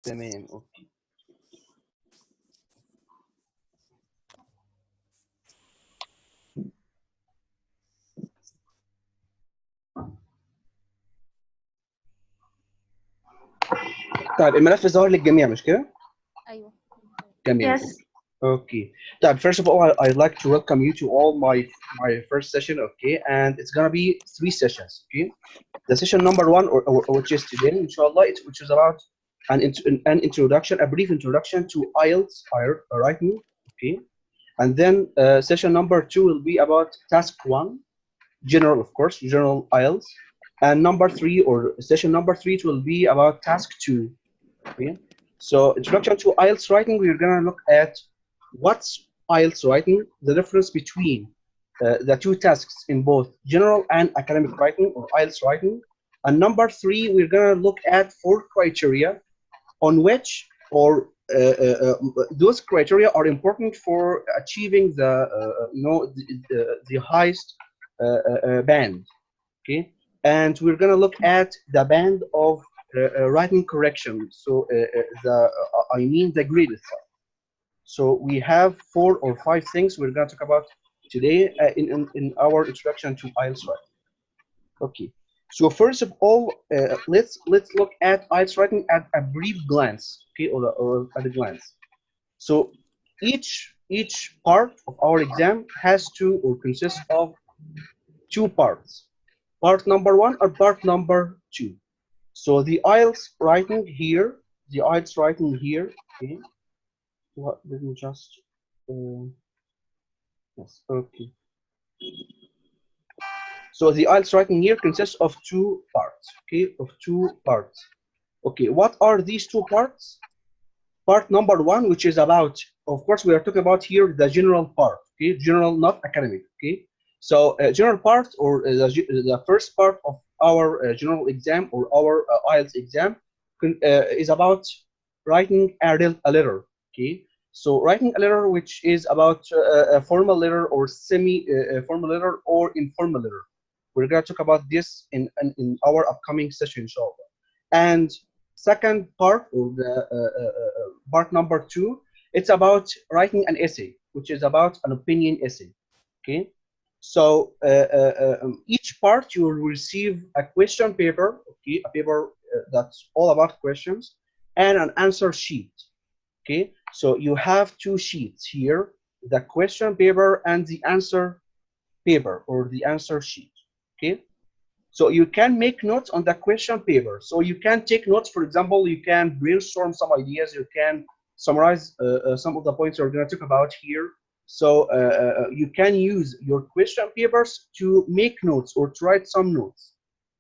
تمام اوكي. طيب الملف ظاهر للجميع مش كده؟ ايوه. تمام. Yes. Okay. Dad, first of all, I'd like to welcome you to all my first session. Okay, and it's gonna be 3 sessions. Okay, the session number one, or which is today, inshallah, which is about an introduction, a brief introduction to IELTS writing. Okay, and then session number two will be about task one, general, of course, general IELTS, and number three, or session number three, it will be about task two. Okay, so introduction to IELTS writing, we're gonna look at what's IELTS writing, the difference between the two tasks in both general and academic writing or IELTS writing. And number three, we're gonna look at 4 criteria on which, or those criteria are important for achieving the the highest band. Okay, and we're gonna look at the band of writing correction. So I mean the grade itself. So we have 4 or 5 things we're going to talk about today in our introduction to IELTS writing. Okay. So first of all, let's look at IELTS writing at a brief glance. Okay, or at a glance. So each part of our exam has to, or consists of 2 parts. Part number one or part number two. So the IELTS writing here, okay. What, let me just yes, okay. So the IELTS writing here consists of 2 parts, okay, of 2 parts. Okay, what are these 2 parts? Part number one, which is about, of course, we are talking about here the general part, okay, general, not academic, okay. So general part, or the first part of our general exam, or our IELTS exam, is about writing a letter, okay. So writing a letter which is about a formal letter or semi-formal letter or informal letter. We're going to talk about this in our upcoming session, inshallah. And second part, or the part number two, it's about writing an essay, which is about an opinion essay. Okay, so each part you will receive a question paper, okay, a paper that's all about questions, and an answer sheet. Okay, so you have 2 sheets here, the question paper and the answer paper, or the answer sheet. Okay, so you can make notes on the question paper. So you can take notes. For example, you can brainstorm some ideas. You can summarize some of the points we're going to talk about here. So you can use your question papers to make notes or to write some notes.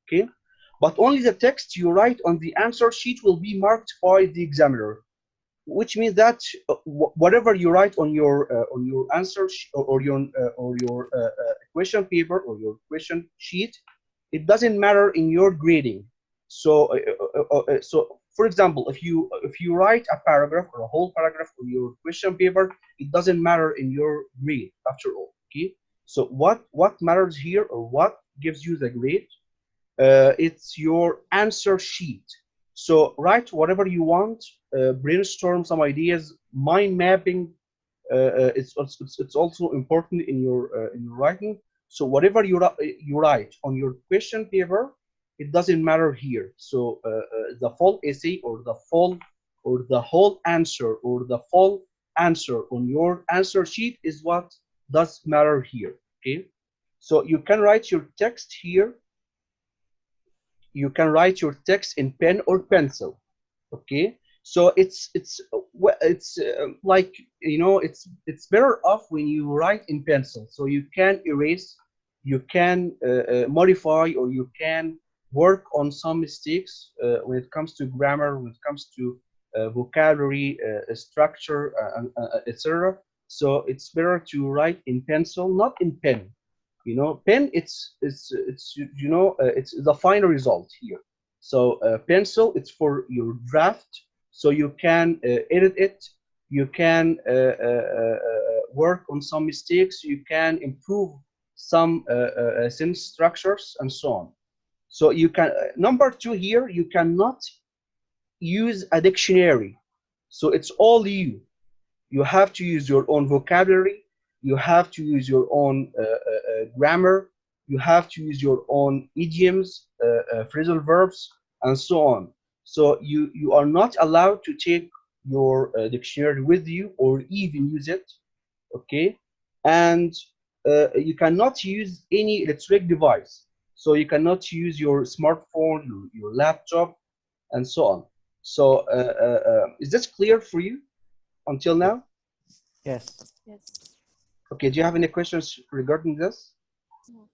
Okay, but only the text you write on the answer sheet will be marked by the examiner, which means that whatever you write on your answer or your question paper or your question sheet, it doesn't matter in your grading. So so for example, if you write a paragraph or a whole paragraph on your question paper, it doesn't matter in your grade after all. Okay, so what matters here, or what gives you the grade, it's your answer sheet. So write whatever you want, brainstorm some ideas, mind mapping. It's also important in your writing. So whatever you write on your question paper, it doesn't matter here. So the full essay, or the whole answer, or the full answer on your answer sheet is what does matter here. Okay, so you can write your text here. You can write your text in pen or pencil. Okay, so it's like, it's better off when you write in pencil, so you can erase, you can modify, or you can work on some mistakes when it comes to grammar, when it comes to vocabulary, structure, etc. So it's better to write in pencil, not in pen. Pen, it's the final result here. So pencil, it's for your draft, so you can edit it, you can work on some mistakes, you can improve some sentence structures, and so on. So you can number two here, you cannot use a dictionary. So it's all you. You have to use your own vocabulary. You have to use your own grammar. You have to use your own idioms, phrasal verbs, and so on. So you are not allowed to take your dictionary with you or even use it. Okay, and you cannot use any electronic device. So you cannot use your smartphone, your laptop, and so on. So is this clear for you until now? Yes. Yes. Okay, do you have any questions regarding this? No.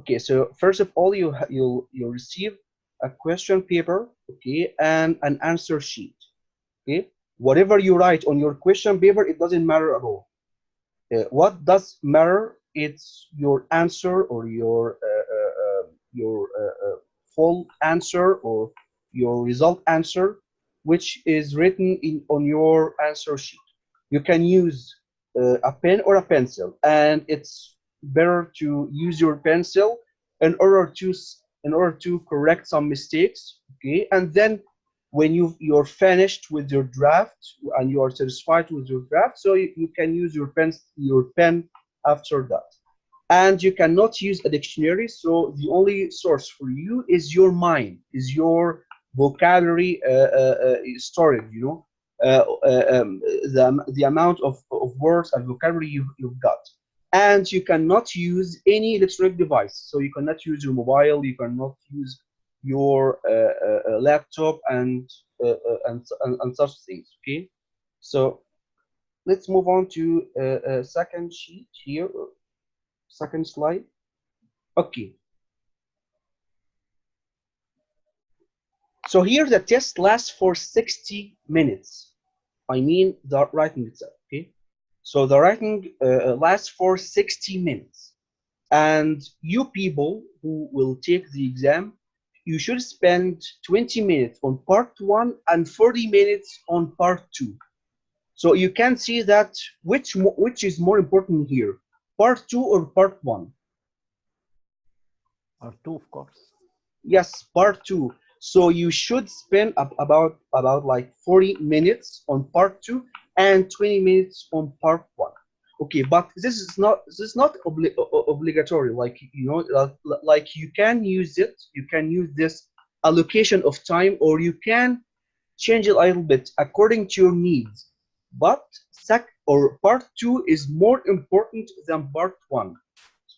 Okay, so first of all, you'll receive a question paper, okay, and an answer sheet. Okay, whatever you write on your question paper, it doesn't matter at all. What does matter? It's your answer or your full answer or your result answer, which is written in on your answer sheet. You can use a pen or a pencil, and it's better to use your pencil in order to correct some mistakes. Okay, and then when you're finished with your draft and you are satisfied with your draft, so you can use your pen after that. And you cannot use a dictionary, so the only source for you is your mind, is your vocabulary storage, the amount of words and vocabulary you've got. And you cannot use any electronic device, so you cannot use your mobile, you cannot use your laptop and such things. Okay, so let's move on to a second sheet here, second slide. Okay, so here the test lasts for 60 minutes. I mean the writing itself. Okay, so the writing lasts for 60 minutes, and you people who will take the exam, you should spend 20 minutes on part one and 40 minutes on part two. So you can see that which is more important here, part two or part one? Or two, of course. Yes, part two. So you should spend about like 40 minutes on part two and 20 minutes on part one. Okay, but this is not obligatory. Like like you can use it. You can use this allocation of time, or you can change it a little bit according to your needs. But sec or part two is more important than part one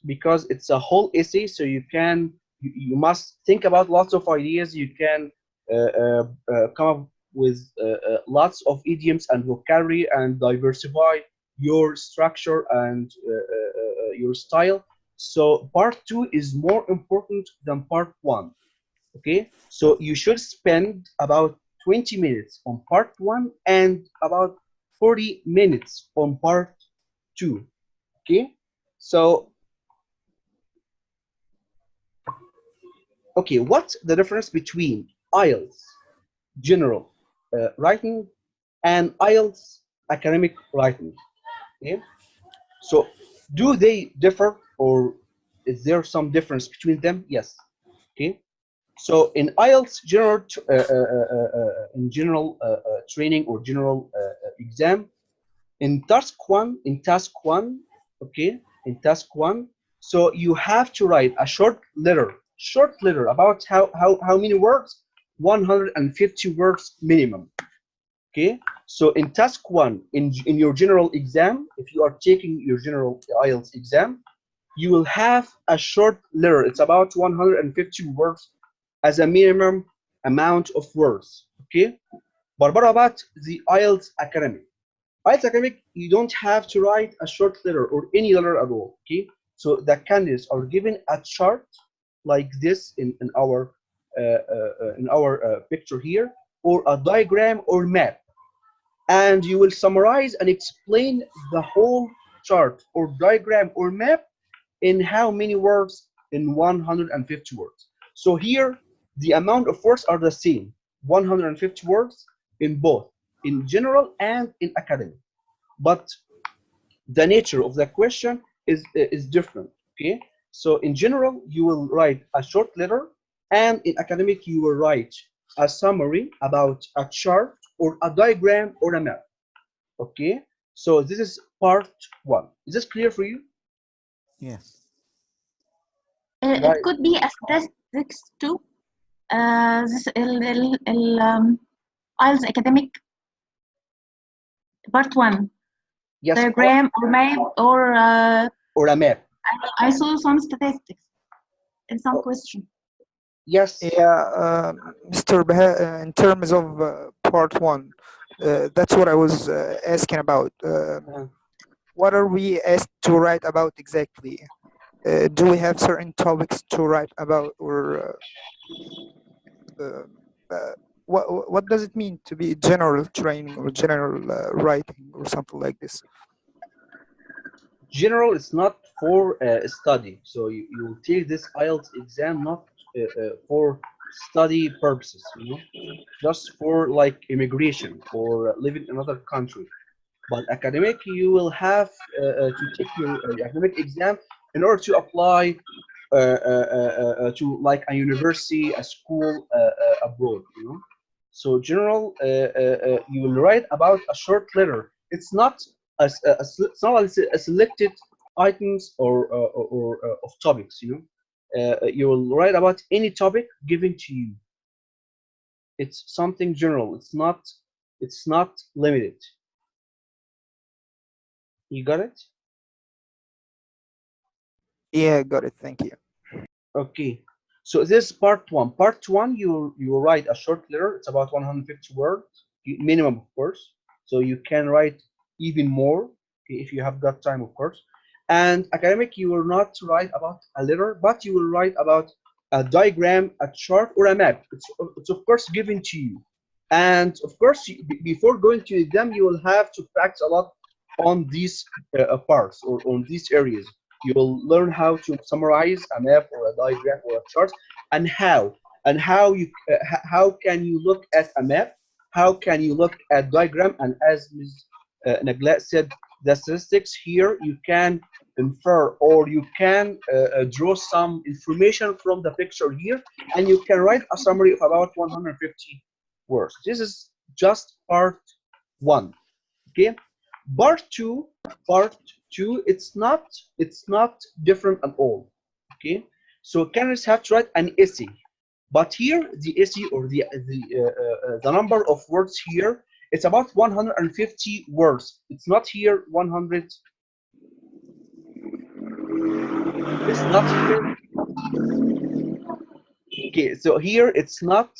because it's a whole essay, so you must think about lots of ideas. You can come up with lots of idioms and vocabulary and diversify your structure and your style. So part two is more important than part one. Okay, so you should spend about 20 minutes on part one and about 40 minutes on part two. Okay, so okay, what's the difference between IELTS general writing and IELTS academic writing? Okay, so do they differ, or is there some difference between them? Yes. Okay, so in IELTS general training or general exam, in task one, okay, in task one, so you have to write a short letter about how many words? 150 words minimum. Okay, so in task one, in your general exam, if you are taking your general IELTS exam, you will have a short letter. It's about 150 words as a minimum amount of words. Okay, but what about the IELTS academic? IELTS academic, you don't have to write a short letter or any letter at all. Okay, so the candidates are given a chart like this in our picture here, or a diagram or map, and you will summarize and explain the whole chart or diagram or map in how many words? In 150 words. So here the amount of words are the same, 150 words in both, in general and in academic, but the nature of the question is different. Okay, so in general you will write a short letter, and in academic you will write a summary about a chart or a diagram or a map. Okay, so this is part one. Is this clear for you? Yes. It Right. could be a statistics too. This IELTS academic part one Yes, diagram or map or or a map. I saw some statistics in some Oh, question. yes. Yeah, Mr. Baha, in terms of part one, that's what I was asking about. Uh, What are we asked to write about exactly? Do we have certain topics to write about, or uh, uh, what does it mean to be general training or general writing or something like this? General is not for study, so you will take this IELTS exam not for study purposes, you know, just for like immigration or living in another country. But academic, you will have to take your academic exam in order to apply to like a university, a school abroad, you know. So general, you will write about a short letter. It's not it's not a selected items or of topics, you know. You will write about any topic given to you. It's something general. It's not limited. You got it? Yeah, got it. Thank you. Okay, so this is part one. Part one, you write a short letter. It's about 150 words minimum, of course. So you can write even more okay, if you have got time, of course. And academic, you will not write about a letter, but you will write about a diagram, a chart, or a map. It's of course given to you. And of course, before going to exam, you will have to practice a lot on these parts or on these areas. You will learn how to summarize a map or a diagram or a chart, and how you how can you look at a map, how can you look at diagram, and as Ms. Nagla said, the statistics here you can infer or you can draw some information from the picture here, and you can write a summary of about 150 words. This is just part one. Okay, part two part two, it's not different at all. Okay, so candidates have to write an essay, but here the essay or the number of words here, it's about 150 words. It's not here 100. It's not here. Okay, so here it's not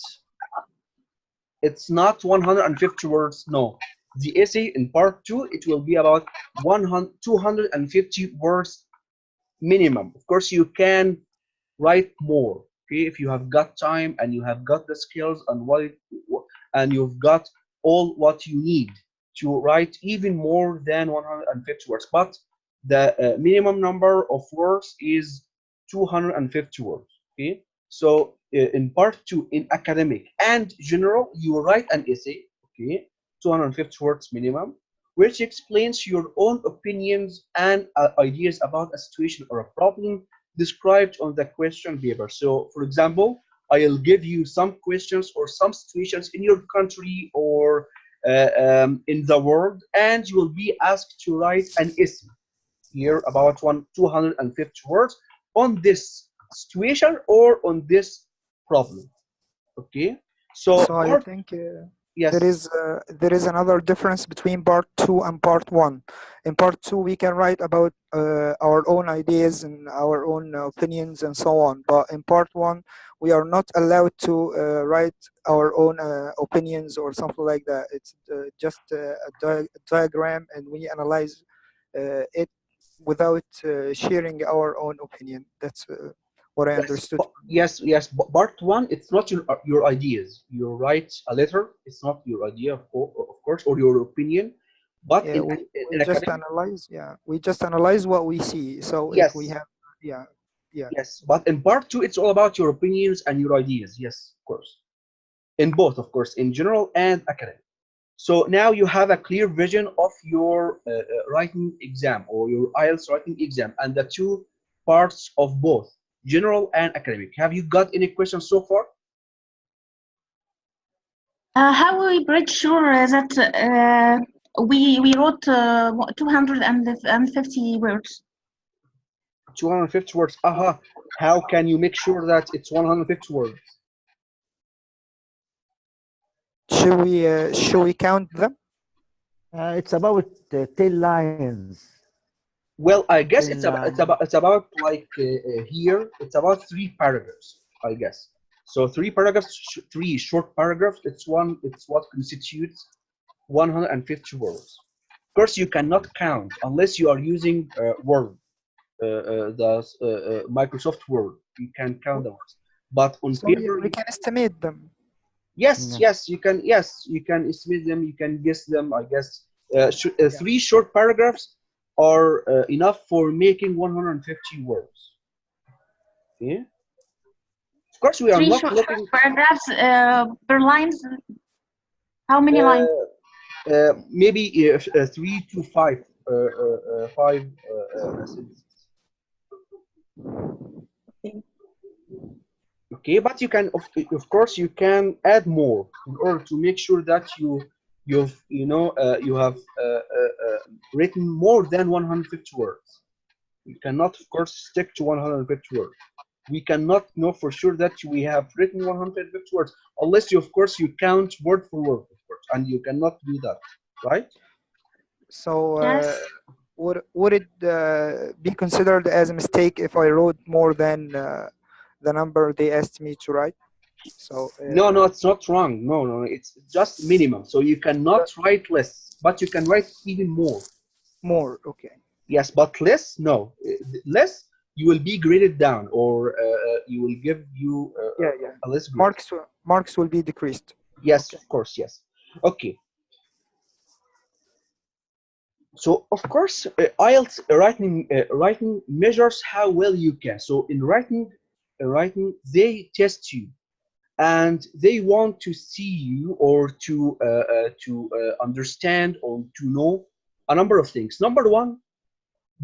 150 words. No, the essay in part two, it will be about 100 250 words minimum. Of course, you can write more. Okay, if you have got time and you have got the skills and and you've got all what you need to write even more than 150 words. But the minimum number of words is 250 words. Okay, so in part two, in academic and general, you write an essay. Okay, 250 words minimum, which explains your own opinions and ideas about a situation or a problem described on the question paper. So, for example, I'll give you some questions or some situations in your country or in the world, and you will be asked to write an essay here about 250 words on this situation or on this problem. Okay, so So I part, think yes, there is another difference between part two and part one. In part two, we can write about our own ideas and our own opinions and so on. But in part one, we are not allowed to write our own opinions or something like that. It's just a diagram, and we analyze it without sharing our own opinion. That's what I yes, understood. yes, yes. Part one, it's not your ideas. You write a letter. It's not your idea, of course, or your opinion. But Yeah, we in just academic, analyze. Yeah, we just analyze what we see. So if we yes, have, yeah, yeah. yes. But in part two, it's all about your opinions and your ideas. Yes, of course. In both, of course, in general and academic. So now you have a clear vision of your writing exam or your IELTS writing exam and the two parts of both general and academic. Have you got any questions so far? How we pretty sure that we wrote 250 words? 250 words. Aha. How can you make sure that it's 150 words? Should we count them? It's about 10 lines. Well, I guess 10 it's about like here. It's about 3 paragraphs, I guess. So 3 paragraphs, 3 short paragraphs. It's what constitutes 150 words. Of course, you cannot count unless you are using Word, Microsoft Word. You can count the words, but on So paper, we can estimate them. yes, Yeah. yes, you can. Yes, you can estimate them. You can guess them. I guess 3 short paragraphs are enough for making 150 words. Yeah. Of course, we are 3 not short looking. paragraphs per lines. How many lines? Maybe 3 to 5, 5 sentences. Okay, but you can, of course, you can add more in order to make sure that you have written more than 150 words. You cannot, of course, stick to 150 words. We cannot know for sure that we have written 150 words unless you, of course, you count word for word, of course, and you cannot do that, right? So Yes. would it be considered as a mistake if I wrote more than the number they asked me to write? So No, it's not wrong. No, it's just minimum. So you cannot write less, but you can write even more. more, okay. Yes, but less, no. Less, you will be graded down, or you will give you Yeah. a less grade. Marks will be decreased. Yes, Okay. of course, yes. Okay. So of course, IELTS writing measures how well you can. So in writing, they test you, and they want to see you or to understand or to know a number of things. Number one,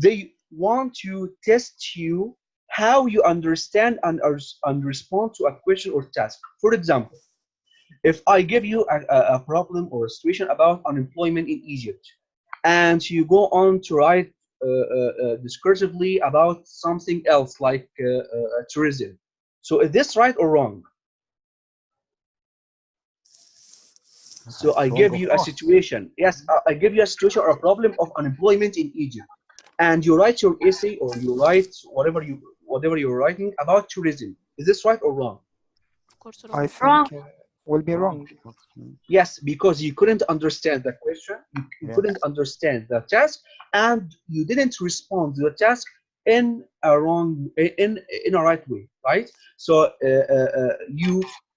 they want to test you how you understand and respond to a question or task. For example, if I give you a problem or a situation about unemployment in Egypt, and you go on to write discursively about something else like tourism. So is this right or wrong? So I Wrong, give of you a course. situation. Yes, I give you a situation or a problem of unemployment in Egypt, and you write your essay or you write whatever you're writing about tourism. Is this right or wrong? Of course, I wrong. think will be wrong. Yes, because you couldn't understand the question, you Yeah. couldn't understand the task, and you didn't respond to the task in a wrong, in a right way, right? So you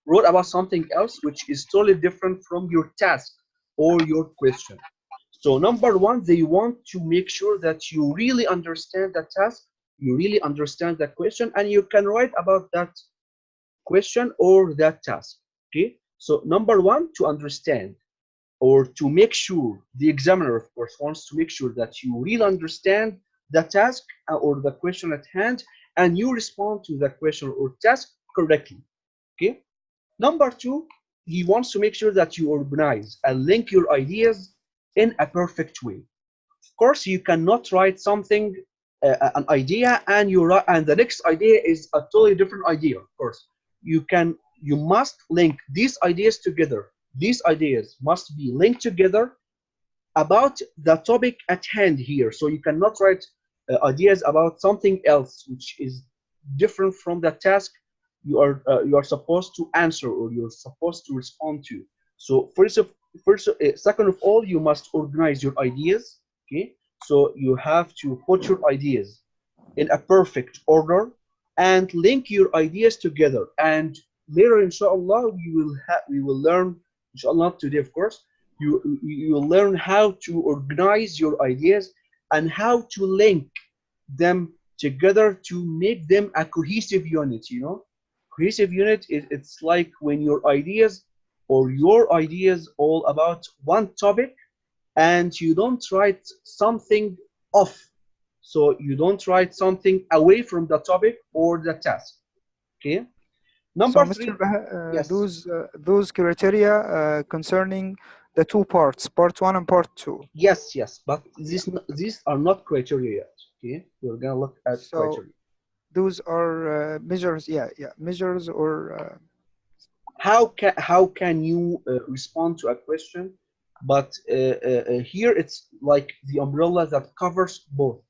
wrote about something else which is totally different from your task or your question. So number one, they want to make sure that you really understand the task, you really understand the question, and you can write about that question or that task. Okay, so number one, to understand or to make sure, the examiner of course wants to make sure that you really understand the task or the question at hand, and you respond to the question or task correctly. Okay, number two, he wants to make sure that you organize and link your ideas in a perfect way. Of course, you cannot write something, an idea, and and the next idea is a totally different idea. Of course, you must link these ideas together. These ideas must be linked together about the topic at hand here. So you cannot write ideas about something else which is different from the task you are supposed to answer or you're supposed to respond to. So second of all, you must organize your ideas. Okay, so you have to put your ideas in a perfect order and link your ideas together. And later, inshallah, we will learn, inshallah, not today, of course, you will learn how to organize your ideas and how to link them together to make them a cohesive unit. You know, cohesive unit is, it's like when your ideas all about one topic, and you don't write something off, so you don't write something away from the topic or the task. Okay, Number So, three, Mr. Baha, yes, those criteria concerning the two parts, part one and part two. yes, yes, but these are not criteria yet. Okay, we're gonna look at So criteria. those are measures. Yeah, measures or How can you respond to a question? But here it's like the umbrella that covers both.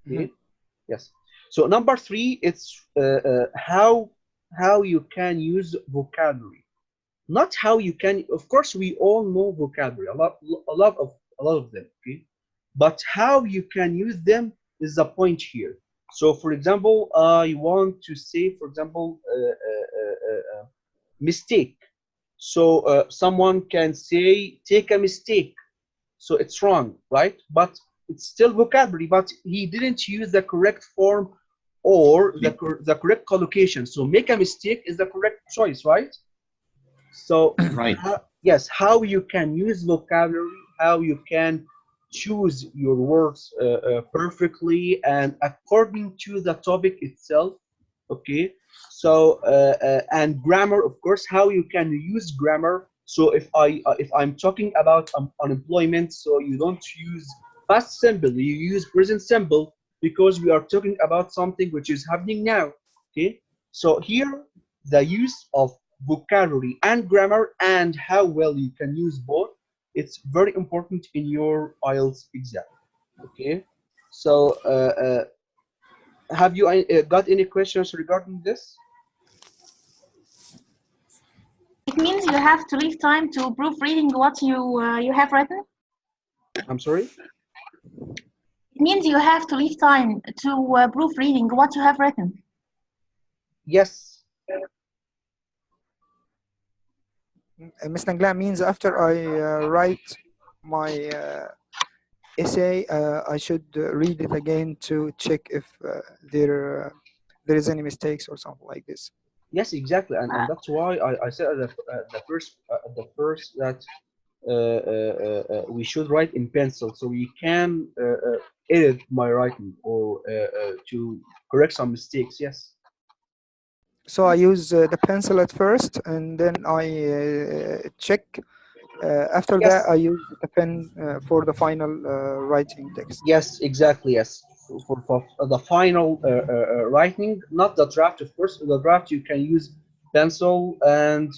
Mhm. Okay. Yes. So number three, it's how you can use vocabulary, not how you can. Of course, we all know vocabulary, a lot of them. Okay, but how you can use them is the point here. So, for example, I want to say, for example, mistake. So someone can say take a mistake. So it's wrong, right? But it's still vocabulary, but he didn't use the correct form or the correct collocation. So make a mistake is the correct choice, right? So Right. yes, how you can use vocabulary, how you can choose your words perfectly and according to the topic itself. Okay. So and grammar, of course, how you can use grammar. So if I'm talking about unemployment, so you don't use past simple, you use present simple because we are talking about something which is happening now. Okay. So here the use of vocabulary and grammar and how well you can use both, it's very important in your IELTS exam. Okay, so have you got any questions regarding this? It means you have to leave time to proofreading what you have written. I'm sorry. It means you have to leave time to proofreading what you have written. Yes. Ms. Nangla means after I write my essay, I should read it again to check if there is any mistakes or something like this. Yes, exactly, and that's why I said at the first that we should write in pencil so we can edit my writing or to correct some mistakes. Yes. So I use the pencil at first, and then I check. After Yes. that, I use the pen for the final writing text. Yes, exactly. Yes, for the final writing, not the draft. Of course, the draft you can use pencil and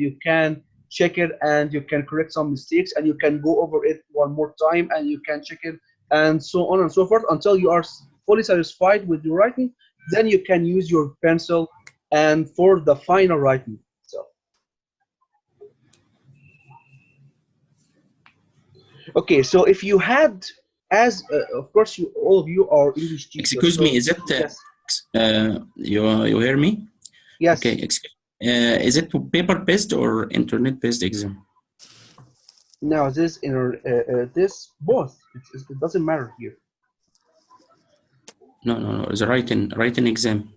you can check it and you can correct some mistakes and you can go over it one more time and you can check it and so on and so forth until you are fully satisfied with your writing. Then you can use your pencil and for the final writing. So. Okay, so if you had, as of course, all of you are English teachers. Excuse me, is it yes? you hear me? Yes. Okay. Is it paper based or internet based exam? No, this both. It doesn't matter here. No. The writing exam.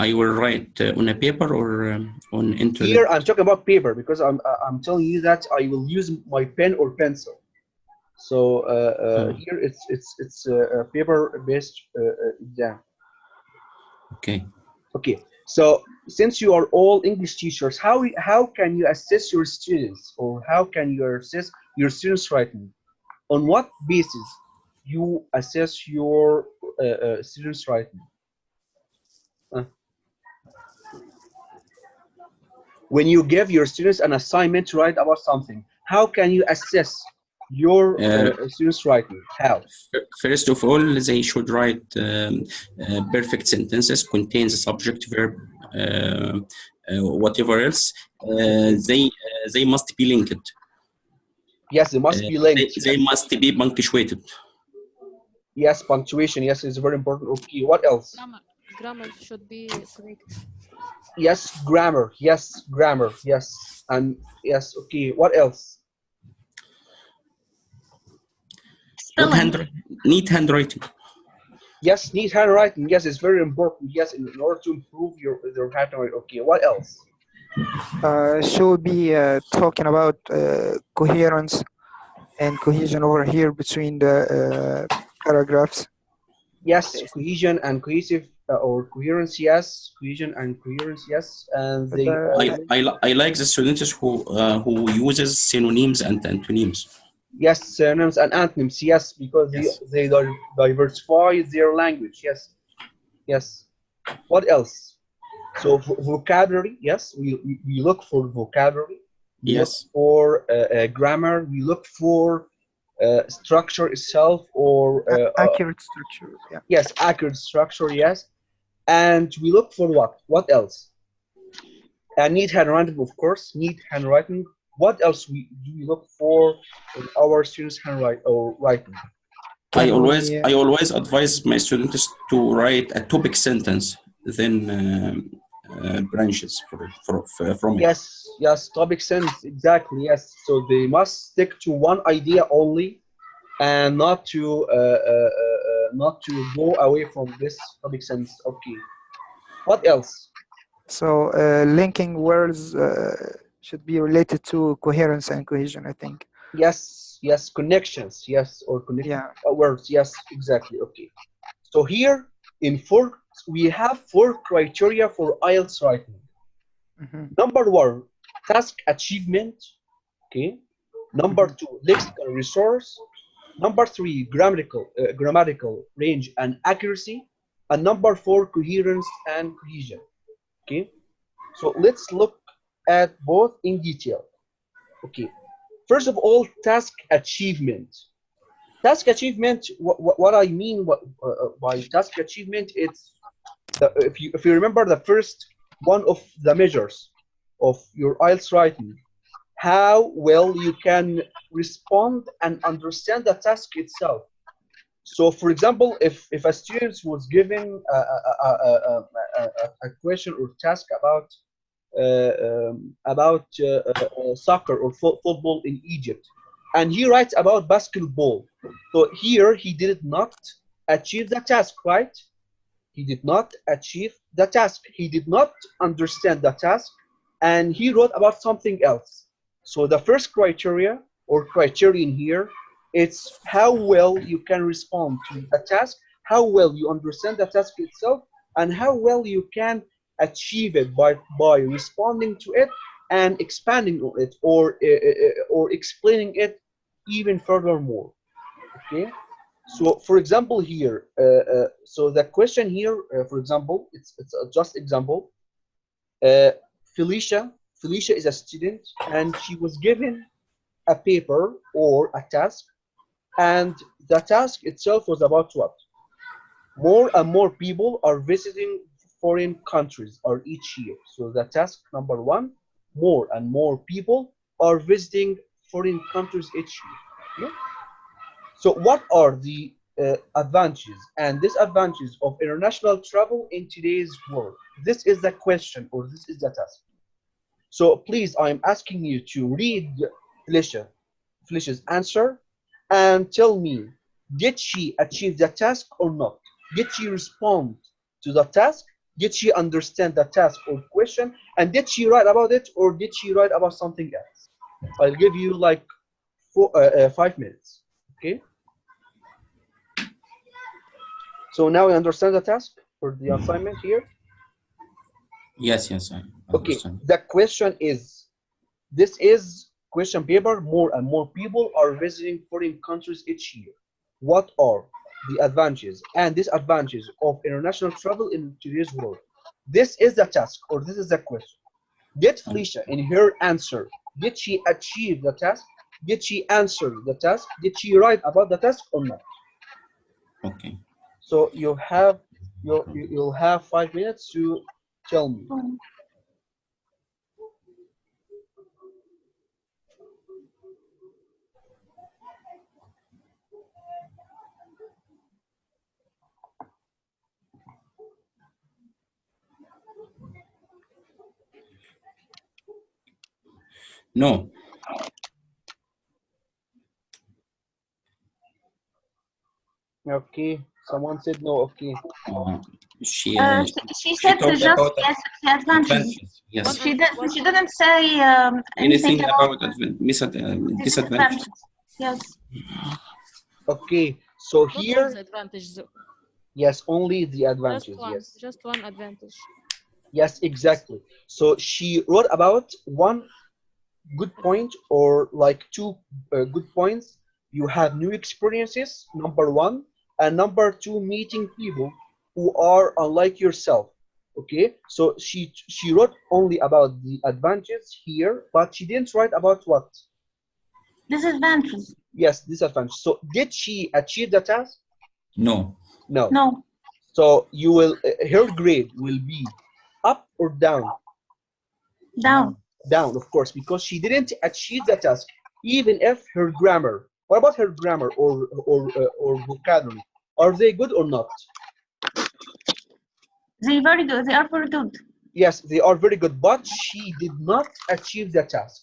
I will write on a paper or on internet. Here I'm talking about paper because I'm telling you that I will use my pen or pencil. So here it's a paper-based exam. Okay. Okay. So since you are all English teachers, how can you assess your students or how can you assess your students' writing? On what basis you assess your students' writing? When you give your students an assignment to write about something, how can you assess your students' writing? How? First of all, they should write perfect sentences, contain the subject, verb, whatever else. They must be linked. Yes, they must be linked. They must be punctuated. Yes, punctuation. Yes, is very important. Okay, what else? Grammar should be correct. Yes, grammar. Yes, grammar. Yes, and yes. Okay, what else? Neat handwriting. Yes, neat handwriting. Yes, it's very important. Yes, in order to improve your handwriting. Okay, what else? Should be talking about coherence and cohesion over here between the paragraphs. Yes, cohesion and cohesive or coherence, yes. Cohesion and coherence, yes. And they I like the students who uses synonyms and antonyms. yes, synonyms and antonyms, yes, because Yes. they diversify their language, yes, yes. What else? So vocabulary, yes, we look for vocabulary. We look Yes. for grammar. We look for structure itself, or Accurate structure. Yeah. yes, accurate structure, yes. And we look for what? What else? Neat handwriting, of course. Neat handwriting. What else do we look for in our students' handwriting or writing? I always advise my students to write a topic sentence, then branches from it. Yes, topic sense, exactly, yes. So they must stick to one idea only, and not to go away from this topic sense. Okay. What else? So linking words should be related to coherence and cohesion, I think. Yes, connections, yes, or connected Yeah. words, yes, exactly. Okay. So here we have 4 criteria for IELTS writing. Number 1, task achievement. Okay. Number 2, lexical resource. Number 3, grammatical range and accuracy. And number 4, coherence and cohesion. Okay. So let's look at both in detail. Okay. First of all, task achievement. Task achievement. What I mean by task achievement, it's if you remember the first one of the measures of your IELTS writing, how well you can respond and understand the task itself. So, for example, if a student was given a question or task about soccer or football in Egypt, and he writes about basketball, so here he did not achieve the task, right? He did not achieve the task. He did not understand the task, and he wrote about something else. So the first criteria or criterion here, it's how well you can respond to the task, how well you understand the task itself, and how well you can achieve it by responding to it and expanding on it, or explaining it even furthermore. Okay. So, for example, here, so the question here, for example, it's a just example. Uh, Felicia is a student, and she was given a paper or a task, and the task itself was about what? More and more people are visiting foreign countries or each year. So the task number 1, more and more people are visiting foreign countries each year. Okay? So what are the advantages and disadvantages of international travel in today's world? This is the question, or this is the task. So please, I'm asking you to read Felicia's answer and tell me, did she achieve the task or not? Did she respond to the task? Did she understand the task or question? And did she write about it, or did she write about something else? I'll give you like 5 minutes. Okay. So now you understand the task or the assignment here? Yes, I Okay, understand. the question is, this is question paper, more and more people are visiting foreign countries each year. What are the advantages and disadvantages of international travel in today's world? This is the task, or this is the question. Did Felicia, in her answer, did she achieve the task? Did she answer the task? Did she write about the task or not? Okay. So you'll have 5 minutes to tell me. No. Okay, someone said no. Okay. She She said talked just about yes, the advantages. advantages. Yes. She didn't say anything about disadvantages. disadvantages. Yes. Okay. So Not all here, the advantages. Yes, only the advantages. Yes. Just one advantage. Yes, exactly. So she wrote about one good point or like two good points. You have new experiences, number one, and number two, meeting people who are unlike yourself. Okay, so she wrote only about the advantages here, but she didn't write about what? Disadvantages. Yes, disadvantage. So did she achieve the task? No. No. No. So you will her grade will be up or down? Down. Down, of course, because she didn't achieve the task, even if her grammar. What about her grammar or vocabulary? Are they good or not? They very good. They are very good. Yes, they are very good, but she did not achieve the task.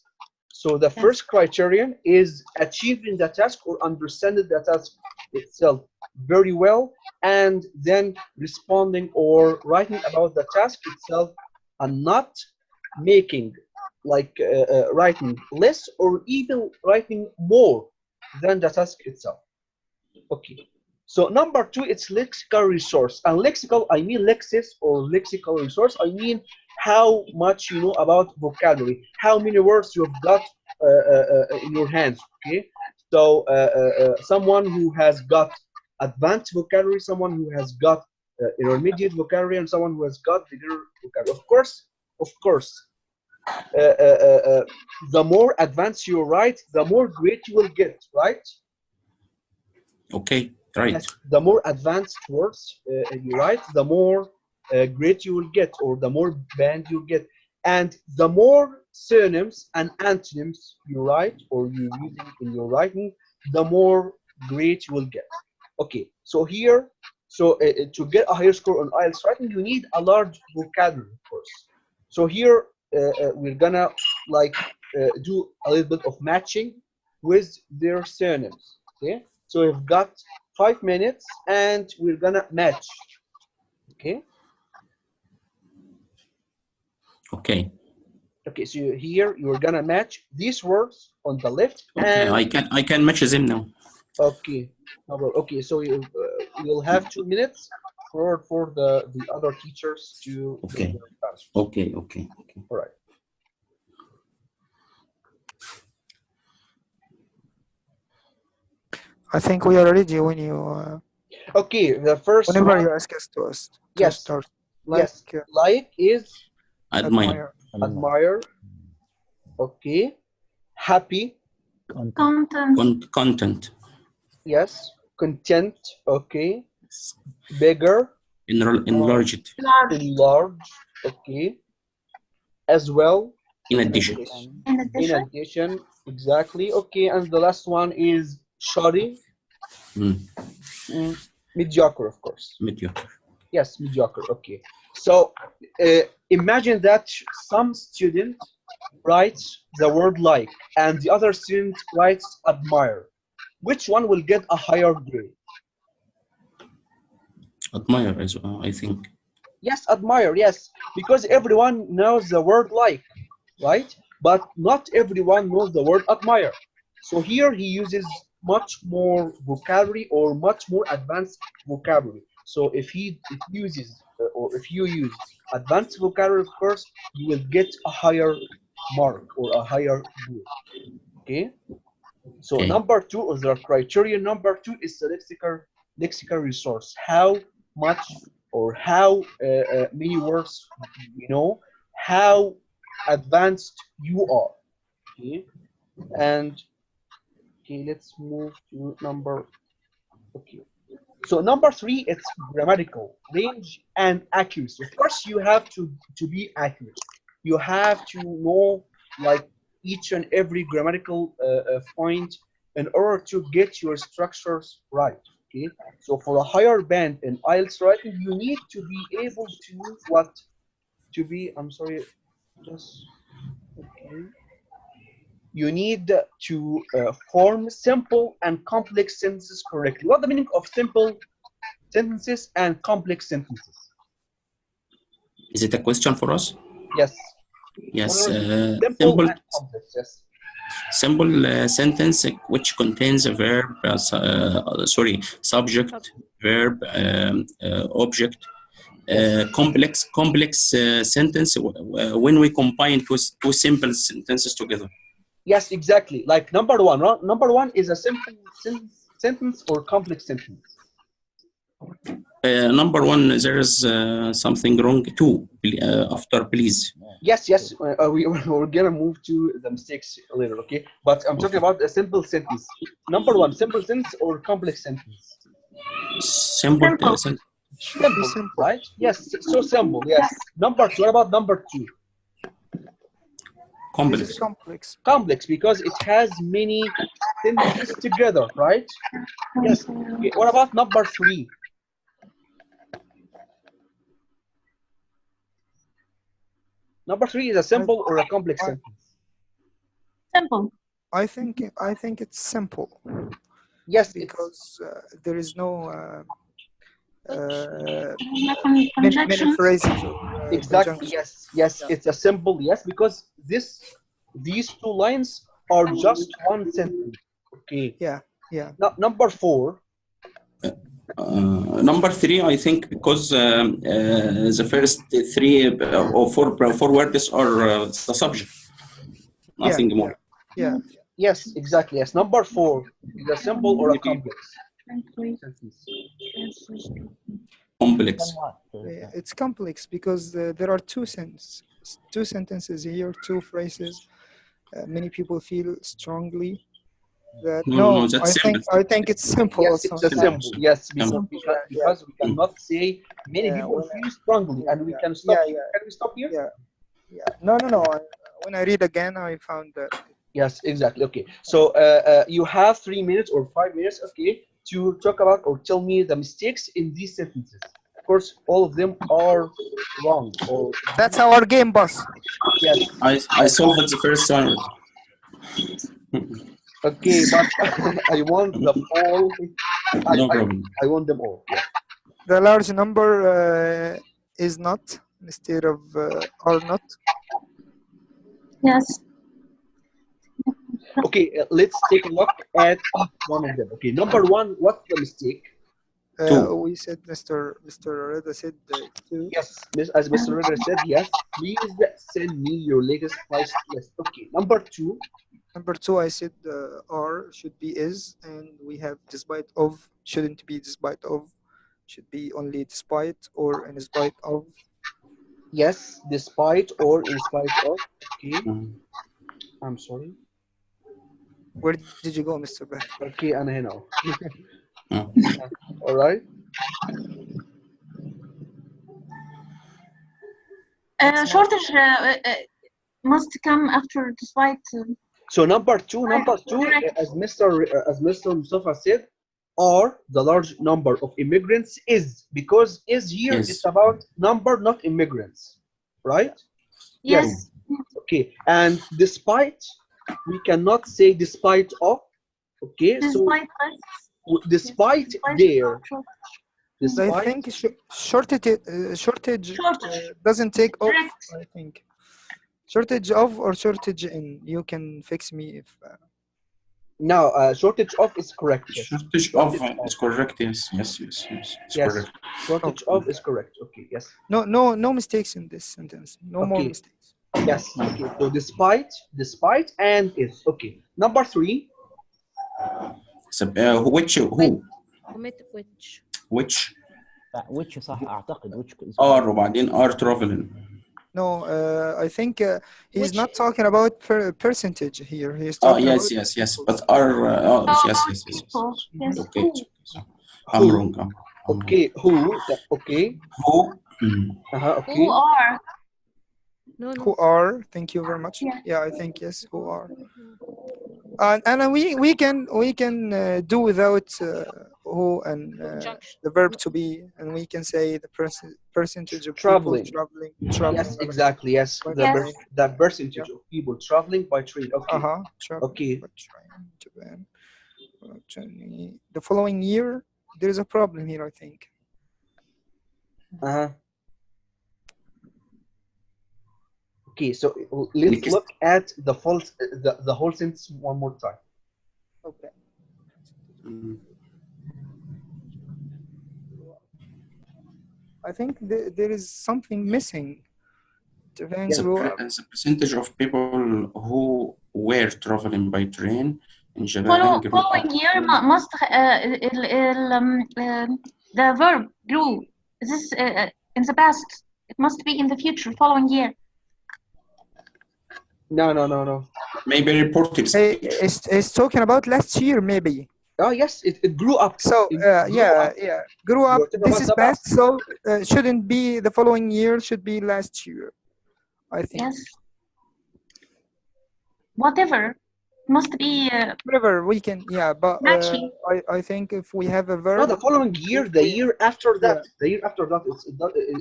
So the first criterion is achieving the task or understanding the task itself very well, and then responding or writing about the task itself, and not making like writing less or even writing more than the task itself. Okay. So number two, it's lexical resource. And lexical, I mean lexis or lexical resource. I mean how much you know about vocabulary, how many words you've got in your hands. Okay. So someone who has got advanced vocabulary, someone who has got intermediate vocabulary, and someone who has got beginner vocabulary. Of course, the more advanced you write, the more great you will get, right? Okay, right. Yes, the more advanced words you write, the more great you will get, or the more band you get. And the more synonyms and antonyms you write or you using in your writing, the more great you will get. Okay, so here, to get a higher score on IELTS writing, you need a large vocabulary, of course. So here, we're gonna like do a little bit of matching with their synonyms. Okay, so we've got 5 minutes and we're gonna match. Okay. Okay. Okay, so here you're gonna match these words on the left. Okay, and I can match them now. Okay. Okay, so you'll have 2 minutes for the other teachers to Okay. do their answers. Okay. All right. I think we are ready when you. Okay, the first Whenever one. you ask us to Yes. start. Yes. Like is Admire. admire. Okay. Happy. Content. Yes. Content. Okay. Bigger. Enlarged. Enlarge. Okay. As well. In addition. In addition. Exactly. Okay. And the last one is shoddy. Mediocre, of course. Mediocre. Yes, mediocre. Okay. So imagine that some student writes the word like and the other student writes admire. Which one will get a higher grade? Admire, as well, I think. Yes, admire. Yes, because everyone knows the word like, right? But not everyone knows the word admire. So here he uses much more vocabulary or much more advanced vocabulary. So if you use advanced vocabulary, of course, you will get a higher mark or a higher grade. Okay. So number two, or the criterion number two, is the lexical resource. How much or how many words you know, how advanced you are. Okay. And okay, let's move to number. Okay. So number three, it's grammatical range and accuracy. Of course, you have to be accurate. You have to know like each and every grammatical point in order to get your structures right. Okay. So for a higher band in IELTS writing, you need to be able to what? To be, I'm sorry, just okay. You need to form simple and complex sentences correctly. What the meaning of simple sentences and complex sentences? Is it a question for us? Yes. Yes. Simple and complex. Yes. Simple sentence which contains a verb, subject, verb, object, complex sentence when we combine two simple sentences together. Yes, exactly. Like number one. Number one is a simple sentence or complex sentence. Number one, there is something wrong too. After please. Yes, we're gonna move to the mistakes later, okay? But I'm talking about a simple sentence. Number one, simple sentence or complex sentence? Simple. Simple, right? Yes, so simple. Yes. Number two. What about number two? Complex. This is complex. Complex because it has many sentences together, right? Yes. Okay. What about number three? Number three is a simple or a complex sentence? Simple. I think it's simple. Yes, because there is no many Conjunction. phrases. exactly. Yes. Yeah. It's a simple yes because these two lines are just one sentence. Okay. Yeah. Number four. Number three, I think, because the first three or four words are the subject, nothing more. Yeah. Yes, exactly. Yes. Number four is a simple or a complex sentence? Complex. It's complex because there are two sentences here, two phrases. Many people feel strongly that I think it's simple. Yes, also. it's a simple. Yes, because we cannot say many people feel strongly, and we can stop. Can we stop here? Yeah. No. When I read again, I found that. Yes, exactly. Okay, so you have 3 minutes or 5 minutes, okay, to talk about or tell me the mistakes in these sentences. Of course, all of them are wrong. Or that's our game, boss. Yes, I solved the first one. Okay, but I want the all. No problem. I want them all. The large number is not instead of are not. Yes. Okay, let's take a look at each one of them. Okay, number one, what's the mistake? We said Mr. Reda said two. Yes, as Mr. Reda said, yes. Please send me your latest price list. Okay, number two. Number two, I said are should be is, and we have despite of, shouldn't be despite of, should be only despite or in spite of. Yes, despite or in spite of. Okay. I'm sorry. Where did you go, Mr. Beck? Okay, and I know. All right. Shortage must come after despite. So number two, as Mr. Mustafa said, are the large number of immigrants is, because is here Yes. it's about number, not immigrants, right? Yes. Okay, and despite, we cannot say despite of. Okay, Despite so despite there. I think shortage doesn't take off. I think shortage of or shortage in. You can fix me if. Now, shortage of is correct. Yes. Shortage of is correct. Yes. It's correct. Shortage of is correct. Okay. Yes. No mistakes in this sentence. No more mistakes. Yes. Okay. So despite and is okay. Number three. So, which who? omit which. which صح اعتقد which are وبعدين are traveling. No, I think he's Which? not talking about percentage here. He's talking about yes. But are yes. Yes. Okay. I'm wrong. Okay. Who? Okay. Who? Okay. Who are? No. who are. Thank you very much. Yeah, I think yes. Who are? And we can do without who and the verb to be, and we can say the percentage of Traveling. people traveling. Yes, exactly. Yes, the percentage of people traveling by train. Okay. Okay. By train, Japan. The following year, there is a problem here, I think. Okay, so let's look at the whole sentence one more time. Okay. I think there is something missing. The percentage of people who were traveling by train in Japan following year must the verb grew. This in the past. It must be in the future, following year. No. Maybe reported. It's talking about last year, maybe. Oh yes, it grew up. So yeah, grew up. This is past, so shouldn't be the following year. Should be last year, I think. Yes. Whatever. Must be. Whatever we can, yeah. But I think if we have a verb. No, the following year, the year after that, the year after that,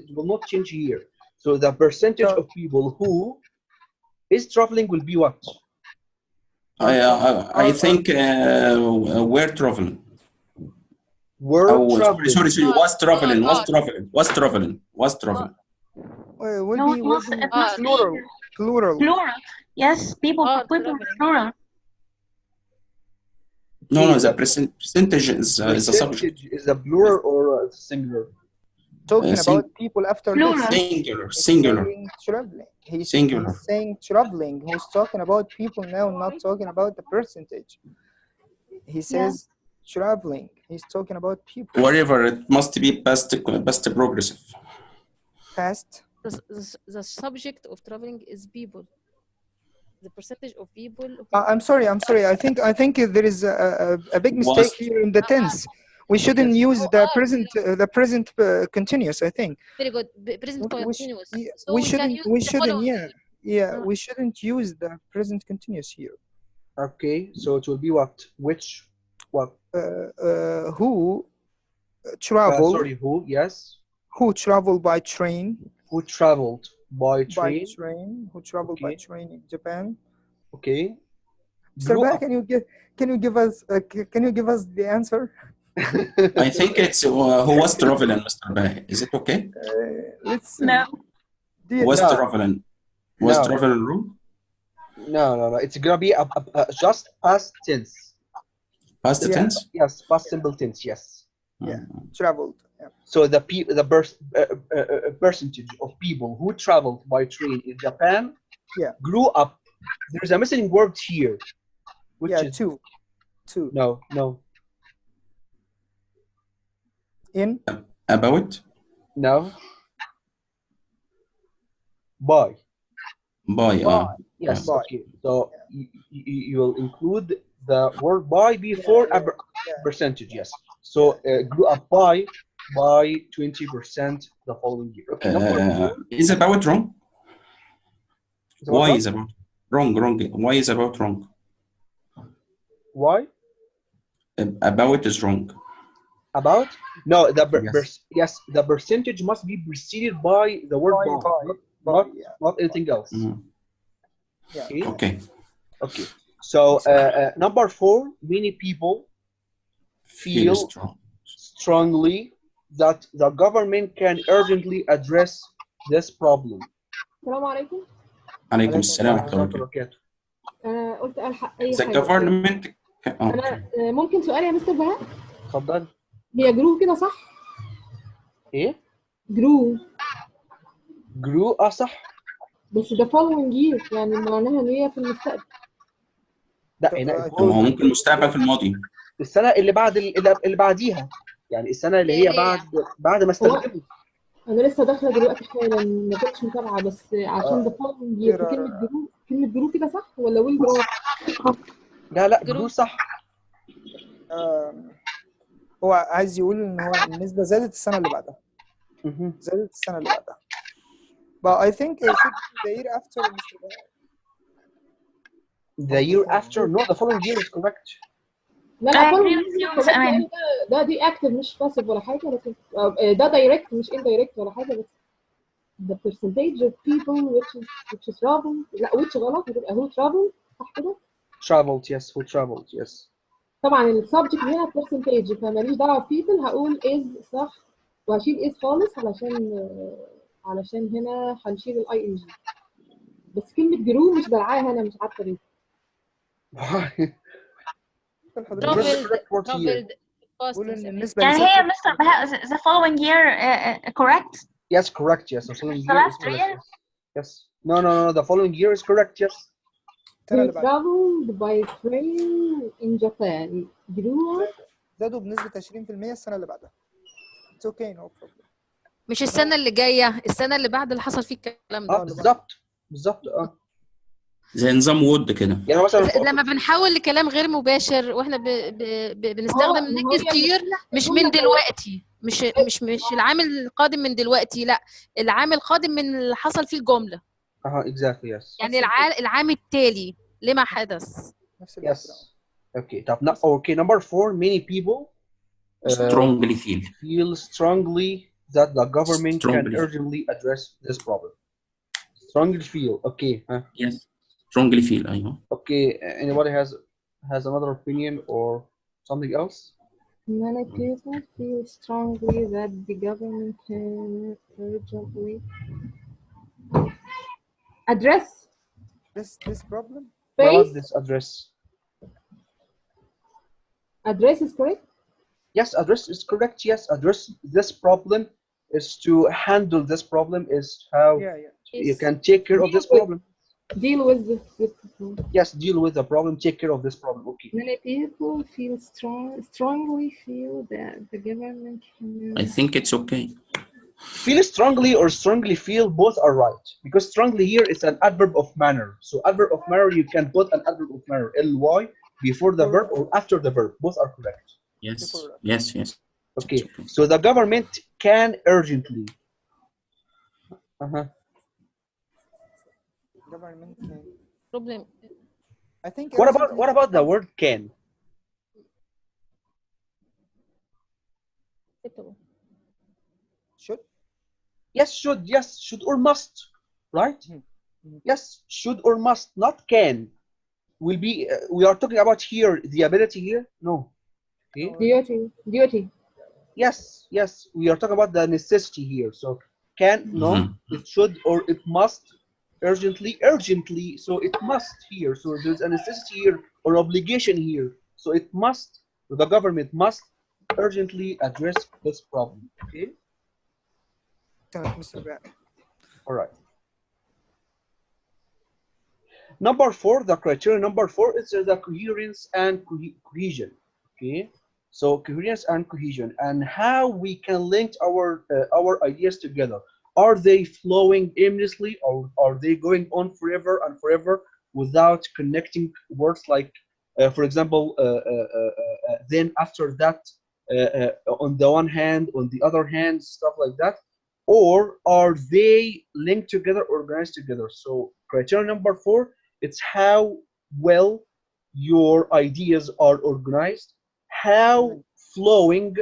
it will not change year. So the percentage of people who is traveling will be what? I think we're traveling. Traveling. Sorry. Was traveling. Will no, be plural. Plural. Yes, people plural. No, the percentage is the subject. Is a plural or a singular? Talking about people after plural. This. Singular. Traveling. He's saying traveling. Who's talking about people now, not talking about the percentage. He says traveling. He's talking about people. Whatever, it must be past progressive. Past. The subject of traveling is people. The percentage of people. I'm sorry. I think there is a big mistake here in the tense. We shouldn't use the present continuous. I think. Very good. Present continuous. We shouldn't. We shouldn't use the present continuous here. Okay, so it will be what? Which? What? Who travel? Who? Yes. Who travel by train? Who traveled by train? Who traveled by train in Japan? Okay. Mr. Bah, can you give us the answer? I think it's who was traveling, Mr. Bah. Is it okay? Let's see. No. Was traveling. Was traveling wrong? No. It's gonna be just past tense. Past tense? Yes, past simple tense. Yes. Yeah. Traveled. Yeah. So the percentage of people who traveled by train in Japan grew up. There's a missing word here. Which is two. No. In? About? No. By. Yes. By. Okay. So you will include the word by before a percentage. Yes. So grew up by 20% the following year. Okay, is about wrong? Why is about wrong? Why is about wrong? Why? About is wrong. About? No, the percentage must be preceded by the word not anything else. Okay. So number 4, many people feel strongly that the government can urgently address this problem. السلام عليكم. عليكم السلام ورحمة الله وبركاته. قلت أي The حاجة. government. أنا ممكن سؤال يا مستر بهاء؟ اتفضل. هي جرو كده صح؟ إيه؟ جرو صح. بس ده following year يعني معناها إن هي في المستقبل. لا هنا هو ممكن المستقبل في الماضي. السنة اللي بعد اللي بعديها. يعني السنة اللي هي بعد ما استخدموا. أنا لسه داخلة دلوقتي حالا ما كنتش متابعة بس عشان ده following year كلمة جرو كده صح ولا ويل جرو؟ لا جرو صح. هو عايز يقول ان هو النسبة زادت السنة اللي بعدها. But I think it should be the year after. The year after? No, the following year is correct. لا ده دي active مش passive ولا حاجة لكن ده direct مش indirect ولا حاجة بس the percentage of people which is travel لا which غلط هتبقى who travel صح كده؟ Traveled yes, who traveled yes. طبعا السبجكت هنا percentage فماليش دعوة people هقول is صح وهشيل is خالص علشان هنا هنشيل ال ing بس كلمة جرو مش بلعاها هنا مش عارفة ليه. traveled past قول tense إن أمان. النسبة يعني لصفر هي Mr. بهاء the following year correct? Yes, correct. Yes, the following The year is last correct. year? Yes. Yes. No, no, no. The following year is correct. Yes. السنة اللي He بعدها traveled by train in Japan. Grew up. زادوا بنسبة 20% السنة اللي بعدها. It's okay, no problem. مش السنة اللي جاية، السنة اللي بعد اللي حصل فيه الكلام ده. بالظبط بالظبط. زي نظام وود كده. يعني مثلا لما بنحول لكلام غير مباشر واحنا بنستخدم ما هو كتير، مش من دلوقتي، مش العام القادم من دلوقتي، لا العام القادم من اللي حصل فيه الجملة. exactly. Yes. يعني العام التالي لما حدث. نفس Yes. الفكرة. Okay. Okay. Number 4. Many people strongly feel strongly that the government can Strongly. urgently address this problem. Strongly feel. Okay. yes strongly feel. أيوه. Okay. Anybody has another opinion or something else? Many people feel strongly that the government can urgently address This problem? What about face. this address? Address is correct. Yes, address is correct. Yes, address this problem is to handle this problem is how Yeah. you can take care of this problem. Deal with this. Yes, deal with the problem, take care of this problem. Okay. Many people feel strongly feel that the government can. I think it's okay. Feel strongly or strongly feel, both are right, because strongly here is an adverb of manner. So adverb of manner, you can put an adverb of manner, ly, before the verb or after the verb. Both are correct. Yes. Okay. So the government can urgently. Government can. problem. I think. What about the word can? Should. Yes, should. Yes, should or must. Right? Yes, should or must, not can. Will be. We are talking about here the ability here. No. Okay. Duty. Yes. We are talking about the necessity here. So can, no. It should or it must. Urgently. So it must here. So there's a necessity here or obligation here. So it must. The government must urgently address this problem. Okay. Mr. Back. All right. Number 4, the criteria number 4 is the coherence and cohesion. Okay, so coherence and cohesion, and how we can link our ideas together. Are they flowing aimlessly, or are they going on forever and forever without connecting words like, for example, then after that, on the one hand, on the other hand, stuff like that? Or are they linked together, organized together? So criteria number 4, it's how well your ideas are organized, how flowing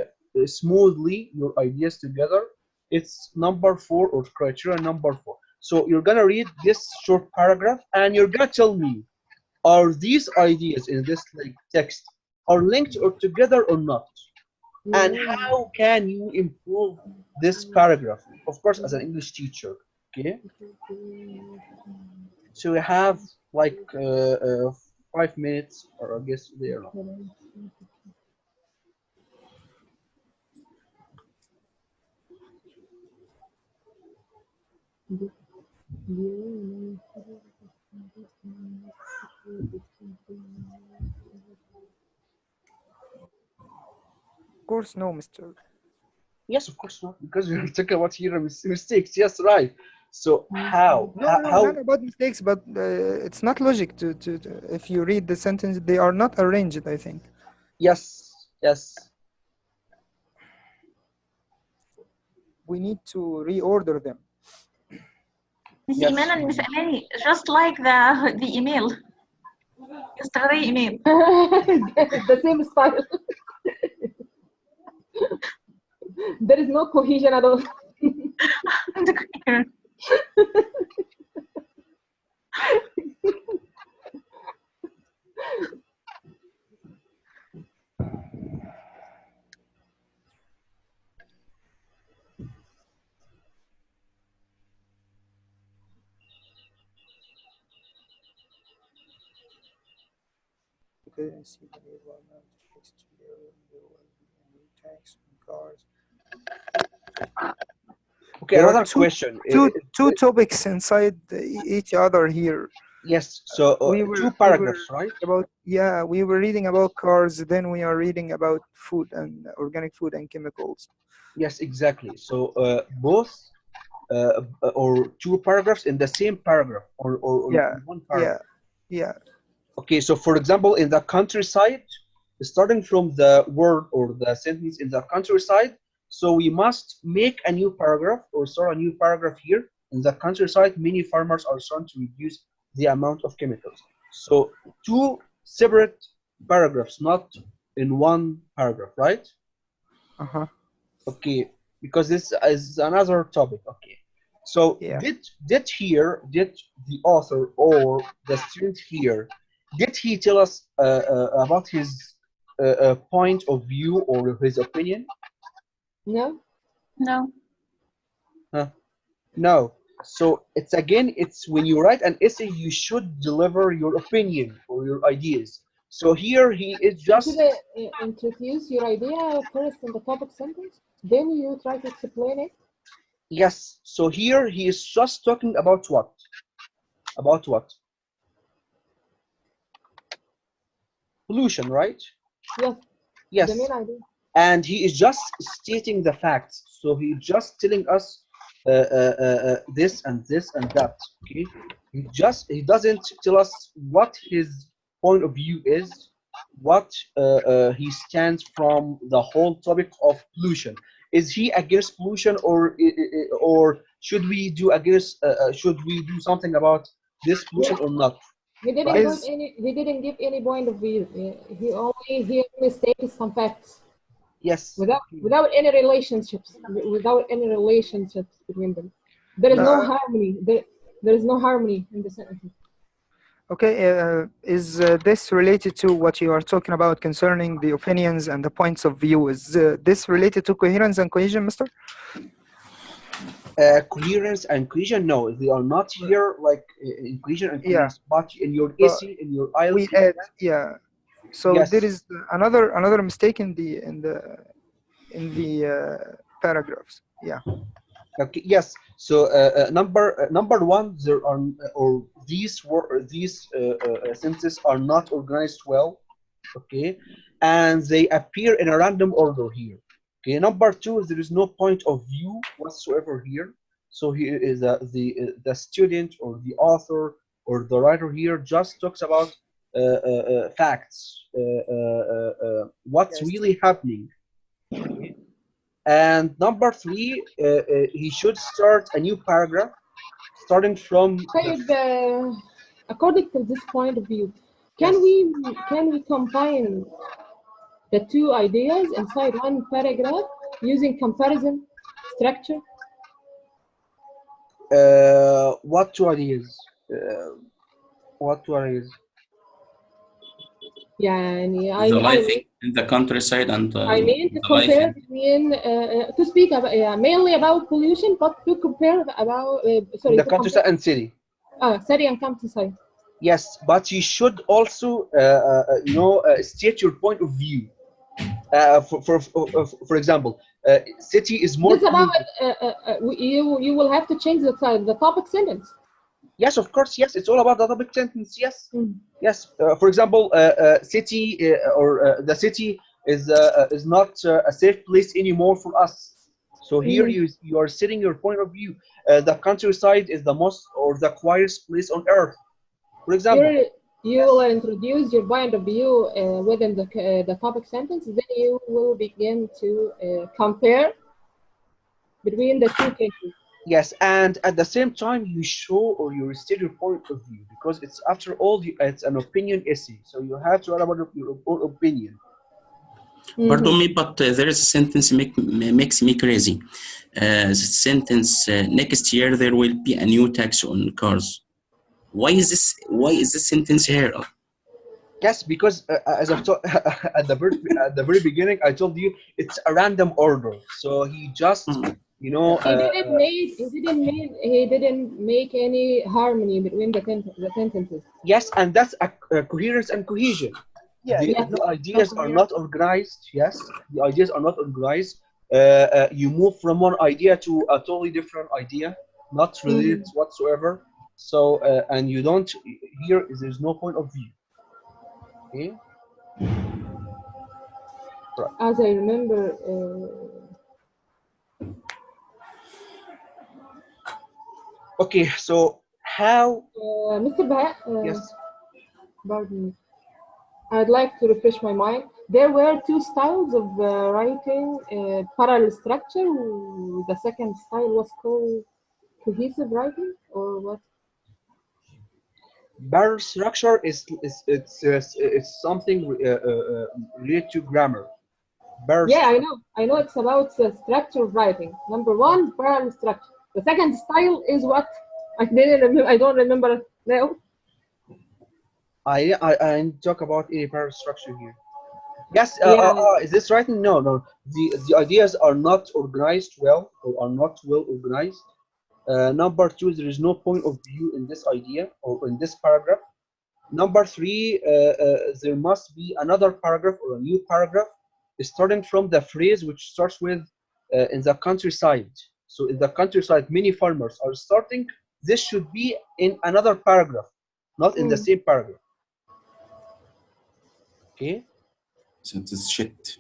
smoothly your ideas together. It's number 4, or criteria number 4. So you're gonna read this short paragraph and you're gonna tell me, are these ideas in this text are linked or together or not? And how can you improve this paragraph? Of course, as an English teacher. Okay. So we have like 5 minutes, or I guess they are not. Of course, no, Mr. Yes, of course not, because we're talking about here mistakes. Yes, right. So how? No, not about mistakes, but it's not logic to if you read the sentence, they are not arranged, I think. Yes. We need to reorder them. Miss Iman and Miss Amani, just like the email. Yesterday email. The same style. There is no cohesion at all. Okay, There are another question. two topics inside each other here. Yes, so two paragraphs, right? We were reading about cars, then we are reading about food and organic food and chemicals. Yes, exactly. So both or two paragraphs in the same paragraph, or one paragraph. Yeah. Okay, so for example, in the countryside, starting from the word or the sentence in the countryside, so we must make a new paragraph or start a new paragraph here. In the countryside, many farmers are trying to reduce the amount of chemicals. So two separate paragraphs, not in one paragraph, right? Okay, because this is another topic. Okay, so did the author or the student here, did he tell us about his point of view or his opinion? No. No. So it's when you write an essay, you should deliver your opinion or your ideas. So here he is just introduce your idea first in the topic sentence, then you try to explain it. Yes. So here he is just talking about what? About what? Pollution, right? Yes. Yes. The main idea. And he is just stating the facts. So he's just telling us this and this and that. Okay. He doesn't tell us what his point of view is, what he stands from the whole topic of pollution. Is he against pollution, or should we do something about this pollution or not? He didn't give any point of view. He only stated some facts. Yes. Without any relationships between them. There is no harmony. There is no harmony in the sentence. Okay, is this related to what you are talking about concerning the opinions and the points of view? Is this related to coherence and cohesion, Mister? Coherence and cohesion, no, they are not here like in cohesion and coherence, but in your essay, in your IELTS. So yes. There is another mistake in the paragraphs. Yeah. Okay. Yes. So number one, there are these sentences are not organized well. Okay, and they appear in a random order here. Okay. Number two, there is no point of view whatsoever here. So here is the student or the author or the writer here just talks about facts, what's really happening. Okay. And number three, he should start a new paragraph starting from. According to this point of view, can we combine the two ideas inside one paragraph using comparison structure? What two ideas? What two ideas? The life in the countryside and I mean to compare between to speak about mainly about pollution, but to compare about the countryside and city. City and countryside. Yes, but you should also state your point of view. For example, city is more. This about you will have to change the topic sentence. Yes, of course. Yes, it's all about the topic sentence. Yes, yes. For example, city or the city is not a safe place anymore for us. So here you are setting your point of view. The countryside is the most or the quietest place on earth. For example, you will introduce your point of view within the topic sentence. Then you will begin to compare between the two cases. Yes, and at the same time, you show or you state your point of view, because it's after all, it's an opinion essay, so you have to write about your own opinion. Pardon me, but there is a sentence makes me crazy. The sentence next year there will be a new tax on cars. Why is this sentence here? Yes, because as I've told at the very beginning, I told you it's a random order. So he just. You know, he didn't make any harmony between the sentences. Yes, and that's a coherence and cohesion. Yeah, the, Yes. the ideas are not organized. Yes, the ideas are not organized. You move from one idea to a totally different idea, not related whatsoever. So and you don't here. There's no point of view. Okay. Right. As I remember, Okay. So how? Mr. Baha, Yes. pardon me. I'd like to refresh my mind. There were two styles of writing, parallel structure. The second style was called cohesive writing, or what? Barrel structure it's something related to grammar. Barrel Yeah, I know it's about the structure of writing. Number one, parallel structure. The second style is what? I didn't remember. I don't remember now. I talk about any barrel structure here. Yes, Yeah. is this writing? No, no. The ideas are not organized well or are not well organized. Number two, there is no point of view in this idea or in this paragraph. Number three, there must be another paragraph or a new paragraph starting from the phrase which starts with in the countryside. So in the countryside, many farmers are starting. This should be in another paragraph, not in the same paragraph. Okay. So it's shit.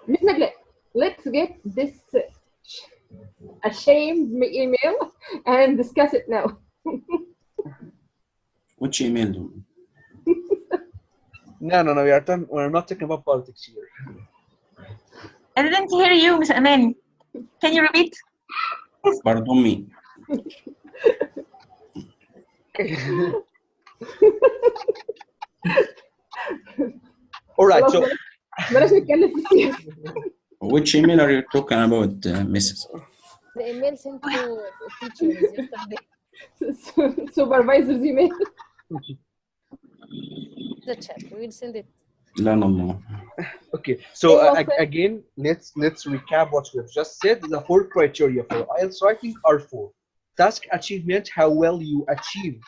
Miss Nagle, let's get this ashamed email and discuss it now. Which email do? No, we're not talking about politics here. I didn't hear you, Miss Aman. Can you repeat? Pardon me. All right, so بلاش نتكلم في السياسة. Which email are you talking about, Mrs.? The email sent to teachers yesterday. Supervisor's email. The chat. We'll send it. لا no. okay, so again, let's recap what we've just said. The four criteria for IELTS writing are four: task achievement, how well you achieve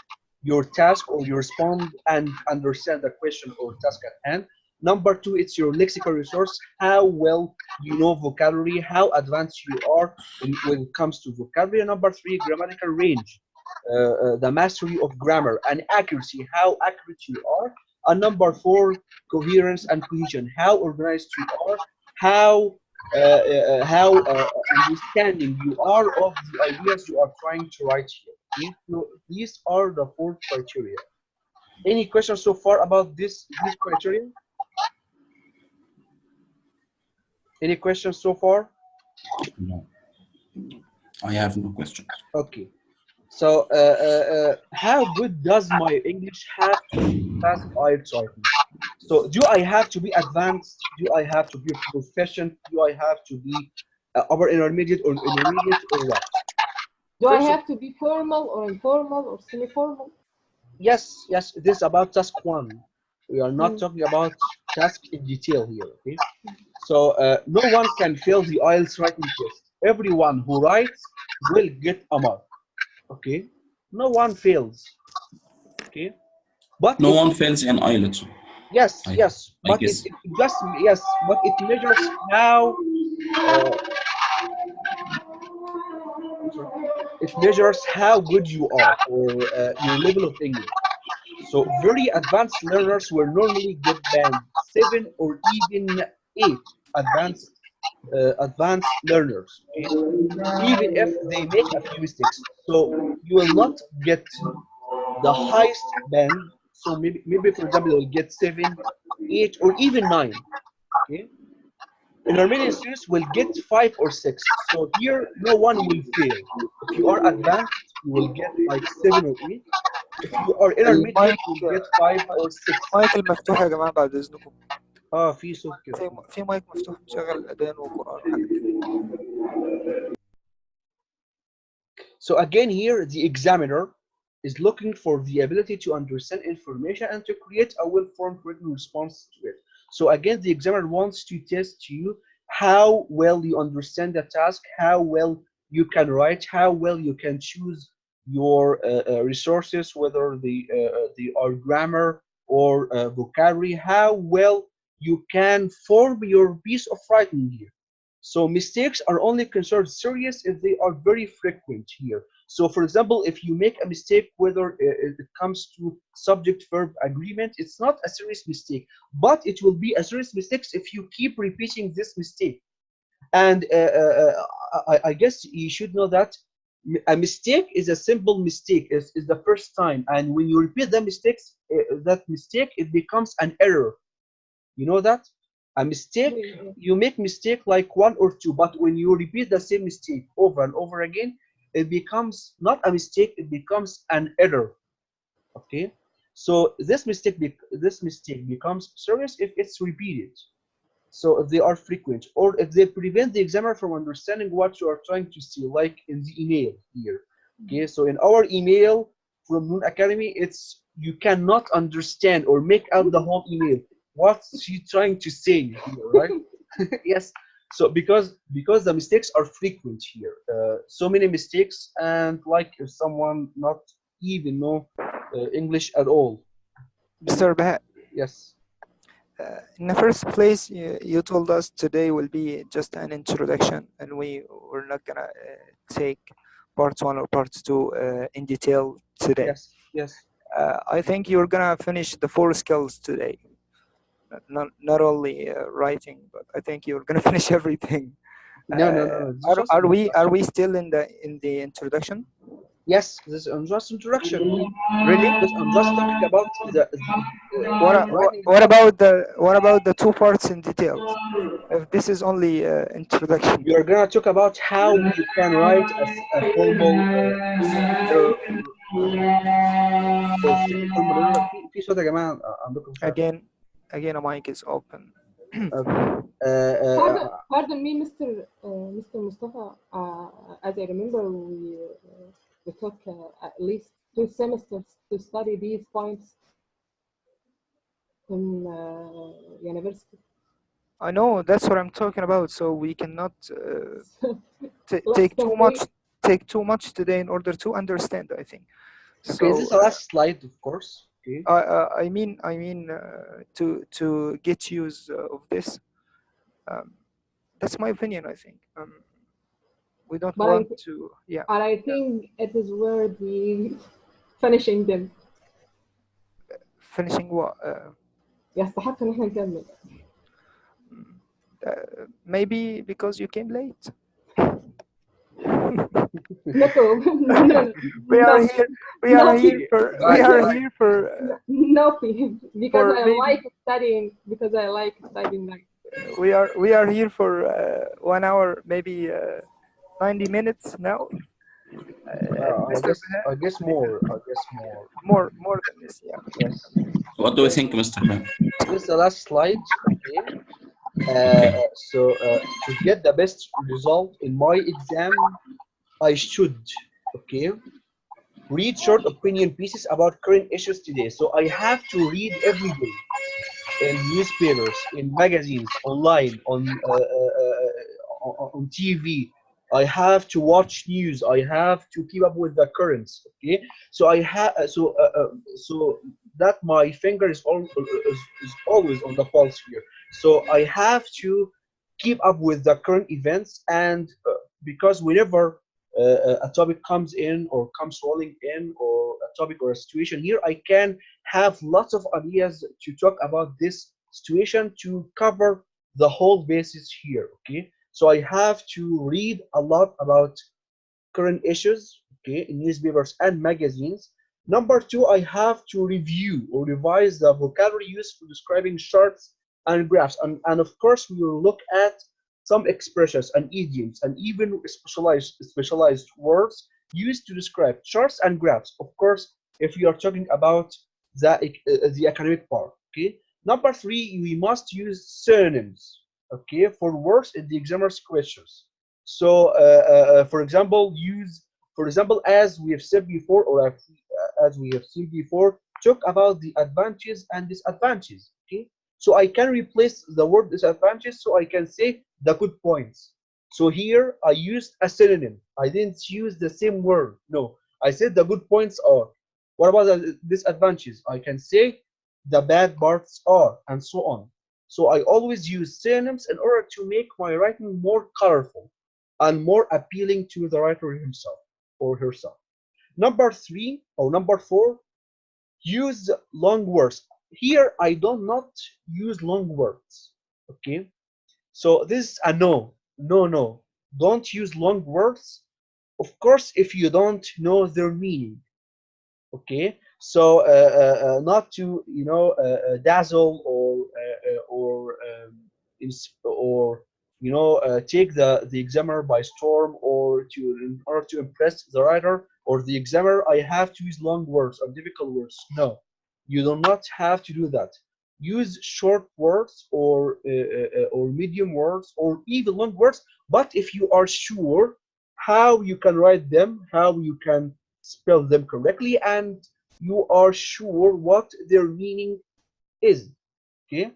your task or you respond and understand the question or task at hand. Number two, it's your lexical resource, how well you know vocabulary, how advanced you are when it comes to vocabulary. Number three, grammatical range, the mastery of grammar and accuracy, how accurate you are. And number four, coherence and cohesion, how organized you are, how understanding you are of the ideas you are trying to write here. Okay? So these are the four criteria. Any questions so far about these criteria? Any questions so far? No. I have no questions. Okay. So how good does my English have to pass IELTS writing? So do I have to be advanced? Do I have to be proficient? Do I have to be upper intermediate or intermediate or what? Do I have to be formal or informal or semi-formal? Yes, this is about task one. We are not talking about task in detail here, okay? So no one can fail the IELTS writing test. Everyone who writes will get a mark, okay? No one fails, okay? But no one fails in IELTS. Yes, but it just but it measures how it measures how good you are or your level of English. So very advanced learners will normally get band 7 or even 8. Advanced learners, okay? Even if they make a few mistakes. So you will not get the highest band. So maybe for example, you'll get 7, 8, or even 9. Okay. Intermediate students will get 5 or 6. So here, no one will fail. If you are advanced, you will get like 7 or 8. If you are intermediate, you will get 5 or 6. المايك المفتوح يا جماعة بعد إذنكم. في صوت كده. في مايك مفتوح مشغل أذان وقرآن حاجة. So again here, the examiner is looking for the ability to understand information and to create a well-formed written response to it. So again, the examiner wants to test you how well you understand the task, how well you can write, how well you can choose your resources, whether they are grammar or vocabulary, how well you can form your piece of writing here. So mistakes are only considered serious if they are very frequent here. So for example, if you make a mistake, whether it comes to subject-verb agreement, it's not a serious mistake, but it will be a serious mistake if you keep repeating this mistake. And I guess you should know that a mistake is a simple mistake, is the first time. And when you repeat the mistakes, that mistake, it becomes an error. You know that? A mistake, you make mistake like one or two, but when you repeat the same mistake over and over again, it becomes not a mistake, it becomes an error. Okay? So this mistake becomes serious if it's repeated. So if they are frequent, or if they prevent the examiner from understanding what you are trying to say, like in the email here. Okay, so in our email from Noon Academy, it's you cannot understand or make out the whole email. What's she trying to say here, right? Yes. So because the mistakes are frequent here, so many mistakes, and like if someone not even know English at all. Mr. Bahat, Yes. in the first place, you told us today will be just an introduction, and we're not gonna take part 1 or part 2 in detail today. Yes. Yes. I think you're gonna finish the 4 skills today. Not only writing, but I think you're gonna finish everything. No. This is just Are we still in the introduction? Yes, this is just introduction. Really? Because I'm just talking about the What about the 2 parts in detail? If this is only introduction. we are gonna talk about how you can write a formal letter or formal letter. في صوت يا جماعة عندكم صوت. Again, a mic is open. Okay. Pardon me, Mr. Mustafa. As I remember, we took at least 2 semesters to study these points in university. I know, that's what I'm talking about. So we cannot take too much today in order to understand, I think. Okay, this is the last slide, of course. Okay. I mean, to get use of this. That's my opinion, I think. We don't want to, yeah. And I think it is worthy finishing them. Finishing what? يستحق إن إحنا نكمل. Maybe because you came late. No. We are here for nothing, because I like studying. Because I like studying. We are here for 1 hour, maybe 90 minutes now. I guess more. More than this, yeah. Yes. What do you think, Mr. Ham? This is the last slide. Okay. So to get the best result in my exam, I should, okay, read short opinion pieces about current issues today. So I have to read every day in newspapers, in magazines, online, on TV. I have to watch news. I have to keep up with the currents. Okay, so I have so that my finger is always on the pulse here. So I have to keep up with the current events, and because whenever a topic comes in or comes rolling in, or a topic or a situation here, I can have lots of ideas to talk about this situation to cover the whole basis here. Okay, so I have to read a lot about current issues, okay, in newspapers and magazines. Number 2, I have to review or revise the vocabulary used for describing charts and graphs, and of course we will look at some expressions and idioms and even specialized words used to describe charts and graphs, of course, if we are talking about the academic part. Okay, number 3, we must use synonyms, okay, for words in the examiner's questions. So for example, as we have said before, or as we have seen before, talk about the advantages and disadvantages. Okay, so I can replace the word disadvantages, so I can say the good points. So here I used a synonym. I didn't use the same word. No, I said the good points are. What about the disadvantages? I can say the bad parts are, and so on. So I always use synonyms in order to make my writing more colorful and more appealing to the writer himself or herself. Number 3 or number 4, use long words. Here I do not use long words. Okay, so this is a no. No. Don't use long words. Of course, if you don't know their meaning. Okay, so not to dazzle or take the examiner by storm, or in order to impress the writer or the examiner, I have to use long words or difficult words. No, you do not have to do that. Use short words or medium words or even long words, but if you are sure how you can write them, how you can spell them correctly, and you are sure what their meaning is. Okay.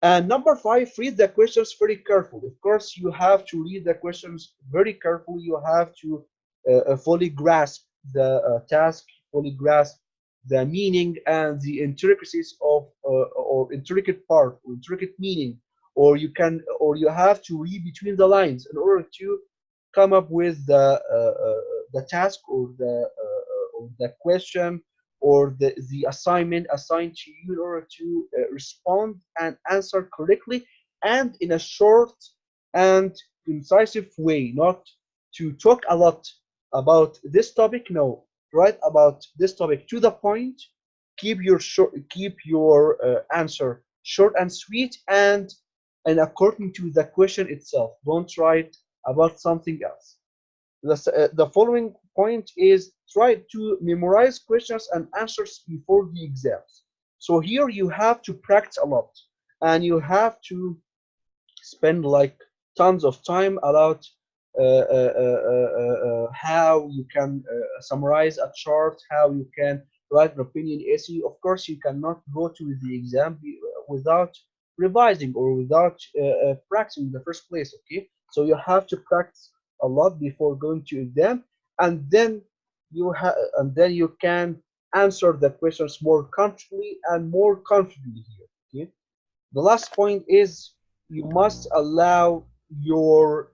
And number 5, read the questions very carefully. Of course, you have to read the questions very carefully. You have to fully grasp the task, fully grasp the meaning and the intricacies of or intricate part or intricate meaning, or you have to read between the lines in order to come up with the task or the question or the assignment assigned to you in order to respond and answer correctly and in a short and incisive way. Not to talk a lot about this topic. No, write about this topic to the point. Keep your answer short and sweet and according to the question itself. Don't write about something else. The following point is try to memorize questions and answers before the exams. So here you have to practice a lot and you have to spend like tons of time about how you can summarize a chart, how you can write an opinion essay. Of course, you cannot go to the exam without revising or without practicing in the first place. Okay, so you have to practice a lot before going to exam, and then you can answer the questions more comfortably and more confidently here. Okay, the last point is you must allow your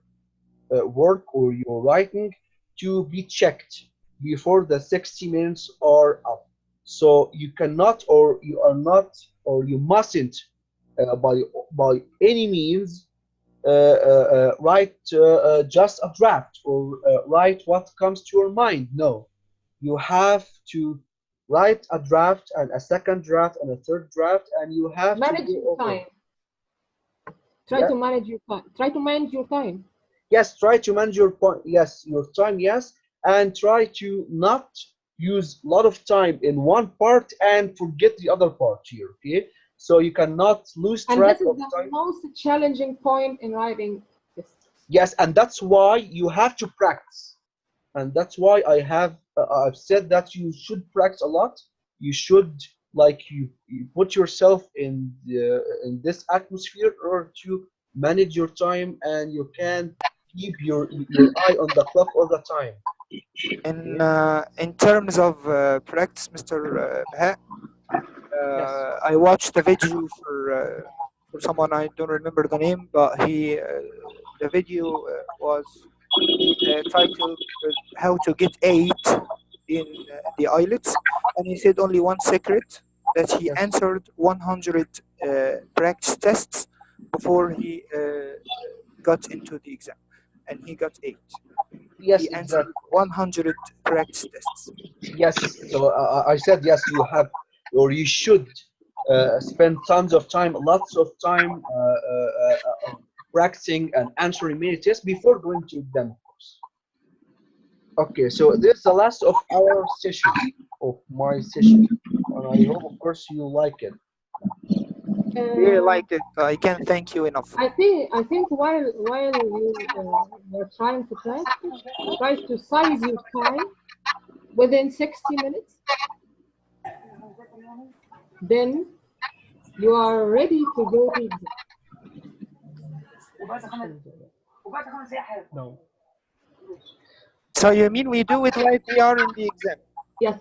work or your writing to be checked before the 60 minutes are up. So you cannot or you are not or you mustn't by any means write just a draft or write what comes to your mind. No, you have to write a draft and a second draft and a third draft, and you have Manage to go your over. time. Try to manage your time. Try to manage your time. Yes, try to manage your time, yes, and try to not use a lot of time in one part and forget the other part here. Okay, so you cannot lose And track this is of the time. most challenging point in writing this. Yes, and that's why you have to practice, and that's why I've said that you should practice a lot. You should you put yourself in this atmosphere in order to manage your time, and you can keep your eye on the clock all the time. In terms of practice, Mr. Baha, Yes. I watched a video for someone, I don't remember the name, but the video was titled "How to Get 8 in the IELTS," and he said only one secret, that he Yes. answered 100 practice tests before he got into the exam, and he got 8. Yes, He answered exactly. 100 practice tests. Yes. So I said yes. You have, or you should, spend tons of time, lots of time, practicing and answering many tests before going to exam, of course. Okay, so this is the last of our session, of my session, and I hope, of course, you like it. Really liked it. I can't thank you enough. I think while you're trying to practice, try to size your time within 60 minutes. Then you are ready to go to exam. No. So you mean we do it like we are in the exam? Yes.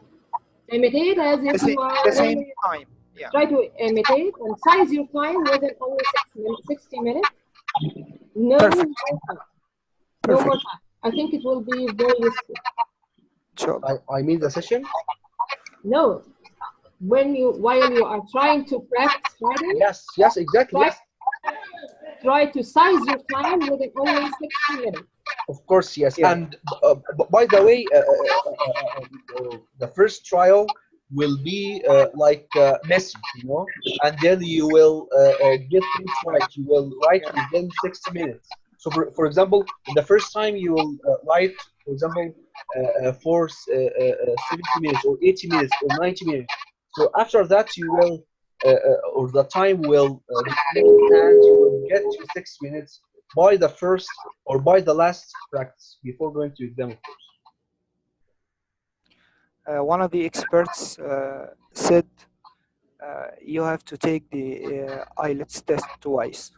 Imitate as if you are The same really time. Yeah. try to imitate and size your time within only 60 minutes. No Perfect. more time. No Perfect. more time. I think it will be very useful. Sure. I mean the session. No, while you are trying to practice writing, Yes, exactly. Yes. try to size your time within only 60 minutes. Of course, yes. Yeah. And by the way, the first trial will be like messy, you know, and then you will get things right. You will write within 60 minutes. So, for example, the first time you will write, for example, for 70 minutes or 80 minutes or 90 minutes. So after that, you will, or the time will decrease, and you will get to 6 minutes by the first or by the last practice before going to exam, of course. One of the experts said you have to take the IELTS test twice.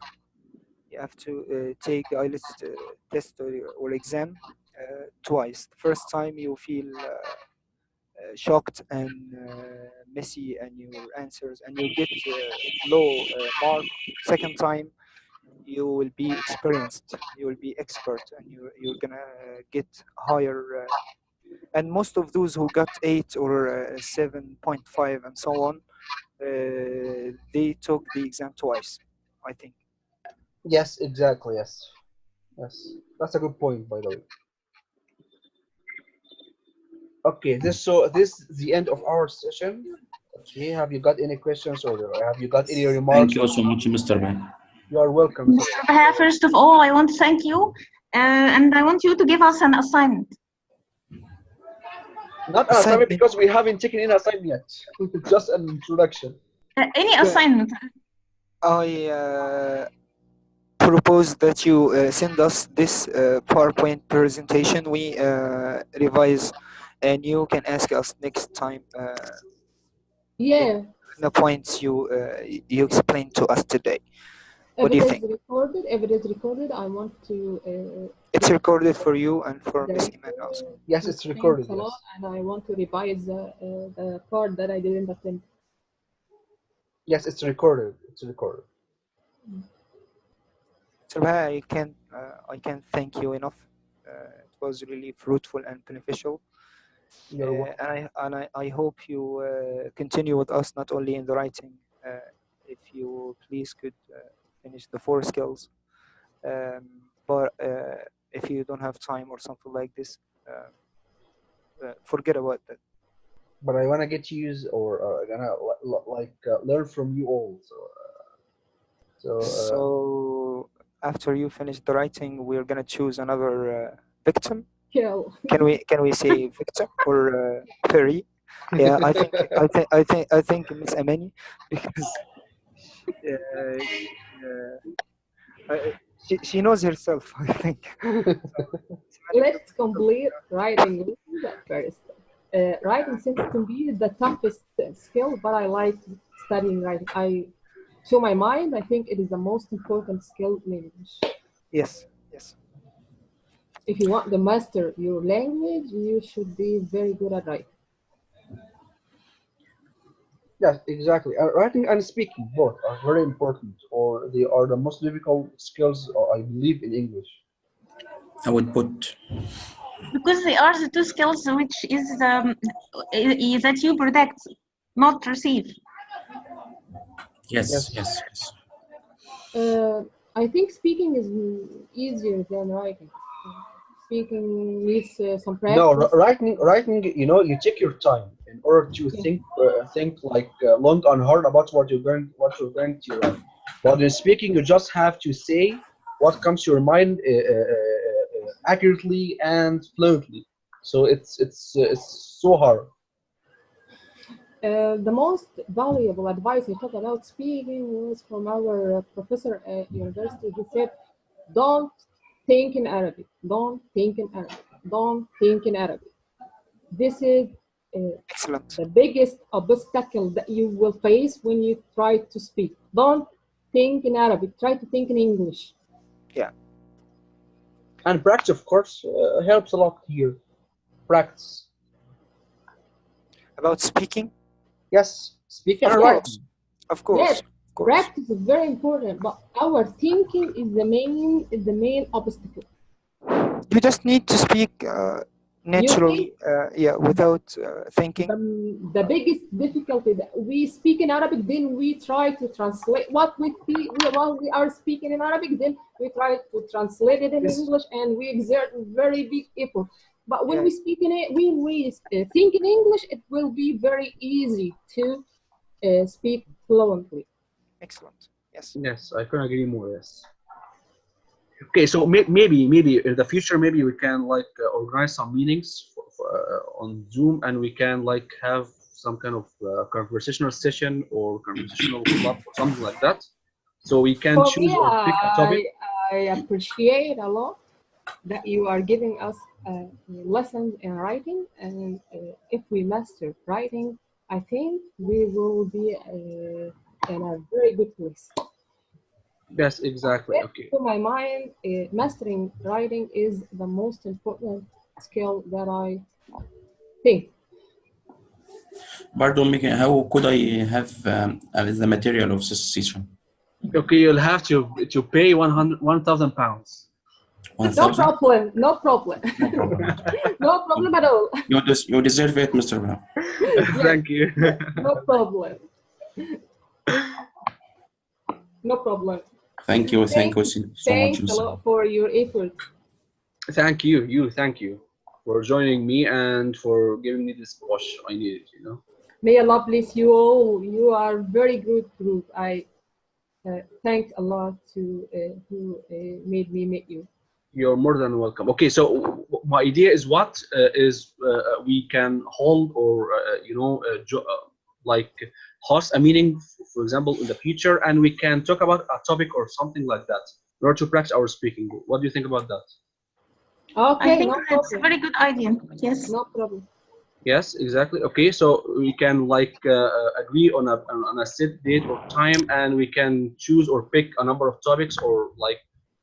You have to take the IELTS test or exam twice. The first time you feel shocked and messy and your answers, and you get low mark. Second time you will be experienced, you will be expert, and you're gonna get higher. And most of those who got 8 or 7.5 and so on, they took the exam twice, I think. Yes, exactly. Yes, that's a good point, by the way. Okay, this is the end of our session. Okay, have you got any questions or have you got any remarks? Thank you so much, Mr. Ben. You are welcome. Mr. Baha, first of all, I want to thank you, and I want you to give us an assignment. Not an assignment because we haven't taken any assignment yet. It's just an introduction. Any assignment. I propose that you send us this PowerPoint presentation. We revise, and you can ask us next time. Yeah. The points you explained to us today. What do you think? If it is recorded, I want to. It's recorded for you and for Miss Iman also. Yes, it's recorded. A lot, and I want to revise the part that I didn't attend. Yes, it's recorded. It's recorded. So I can't thank you enough. It was really fruitful and beneficial. And I hope you continue with us not only in the writing. If you please could finish the 4 skills, but if you don't have time or something like this, forget about that. But I want to get used or gonna learn from you all. So after you finish the writing, we're gonna choose another victim. Kill. Can we say victim or fairy? Yeah, I think Miss Amani, because she knows herself, I think. Let's complete writing at first. Writing seems to be the toughest skill, but I like studying writing. To my mind, I think it is the most important skill in English. Yes. If you want to master your language, you should be very good at writing. Yes, exactly. Writing and speaking both are very important, or they are the most difficult skills, I believe, in English. I would put. Because they are the 2 skills which is that you protect, not receive. Yes. I think speaking is easier than writing. Speaking needs some practice. No, writing. You know, you take your time in order to think like long and hard about what you're going to write. But in speaking, you just have to say what comes to your mind accurately and fluently. So it's so hard. The most valuable advice we talk about speaking was from our professor at university. He said, "Don't think in Arabic. Don't think in Arabic. Don't think in Arabic." This is excellent. The biggest obstacle that you will face when you try to speak. Don't think in Arabic. Try to think in English. Yeah. And practice, of course, helps a lot here. practice? About speaking? Yes, speaking Of and course. writing. Of course. Yes, Of course. practice is very important, but our thinking is the main obstacle. You just need to speak naturally, yeah, without thinking. The biggest difficulty that we speak in Arabic, then we try to translate what we are speaking in Arabic, then we try to translate it in Yes. English, and we exert very big effort. But when Yeah. we speak in it, when we think in English, it will be very easy to speak fluently. Excellent. Yes. Yes, I couldn't agree more. Yes. Okay, so maybe in the future, maybe we can like organize some meetings on Zoom, and we can like have some kind of conversational session or conversational club or something like that. So we can For choose me, or pick a topic. I appreciate a lot that you are giving us lessons in writing, and if we master writing, I think we will be in a very good place. Yes, exactly. Okay. To my mind, mastering writing is the most important skill that I think. Pardon me, how could I have the material of this session? Okay, you'll have to pay 1,000 pounds. No 1,000? problem, no problem, No problem. no problem at all. You deserve it, Mr. Brown. Thank you. No problem. No problem. Thank you so much, Thanks a Mr. lot for your effort. Thank you. Thank you for joining me and for giving me this push I needed. You know. May Allah bless you all. You are very good group. I thank Allah to who made me meet you. You're more than welcome. Okay, so my idea is what we can hold or like host a meeting, for example, in the future, and we can talk about a topic or something like that in order to practice our speaking. What do you think about that? Okay, I think no that's a problem. very good idea. Yes. No problem. Yes, exactly. Okay, so we can like agree on a set date or time, and we can choose or pick a number of topics, or like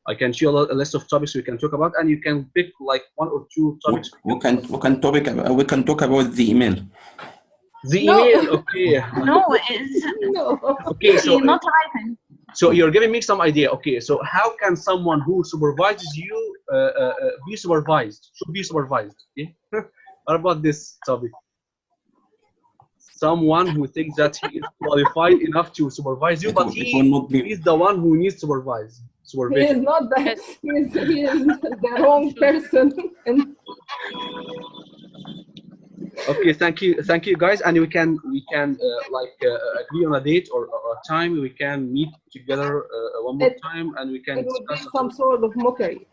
I can show a list of topics we can talk about, and you can pick like one or two topics. We can talk about the email. The No. email, okay. No, it's No. Okay, so not writing. so you're giving me some idea. Okay, so how can someone who supervises you be supervised? Should be supervised. Okay? What about this topic? Someone who thinks that he is qualified enough to supervise you, but It will not be. he's the one who needs He is supervision. not the he is the wrong person. And Okay, thank you guys, and we can like agree on a date or a time. We can meet together one more time, and we can it would be discuss. some sort of mockery.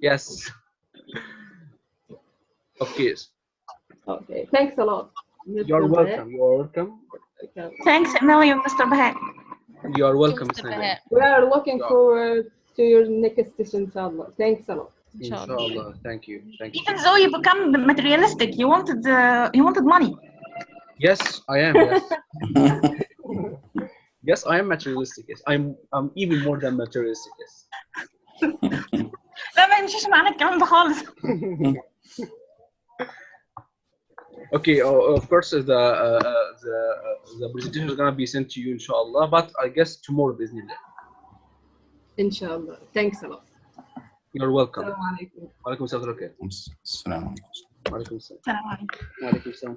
Yes. Okay. Okay, thanks a lot. Mr. You're Bahak. welcome. You're welcome. Thanks a million, Mr. Bahak. You're welcome, Mr. Sneha. Bahak. We are looking Yeah. forward to your next session, inshallah. Thanks a lot. Inshallah. Inshallah. Thank you. Thank you. Even though you become materialistic, you wanted money. Yes, I am. Yes. Yes, I am materialistic. Yes, I'm even more than materialistic. Yes. لا ما يمشيش معانا الكلام ده خالص. Okay. Of course, the presentation is gonna be sent to you, inshallah. But I guess tomorrow, bismillah. Inshallah. Thanks a lot. You're welcome. Assalamu alaikum. Walaikum assalam. السلام عليكم. Walaikum assalam. السلام عليكم. Walaikum assalam.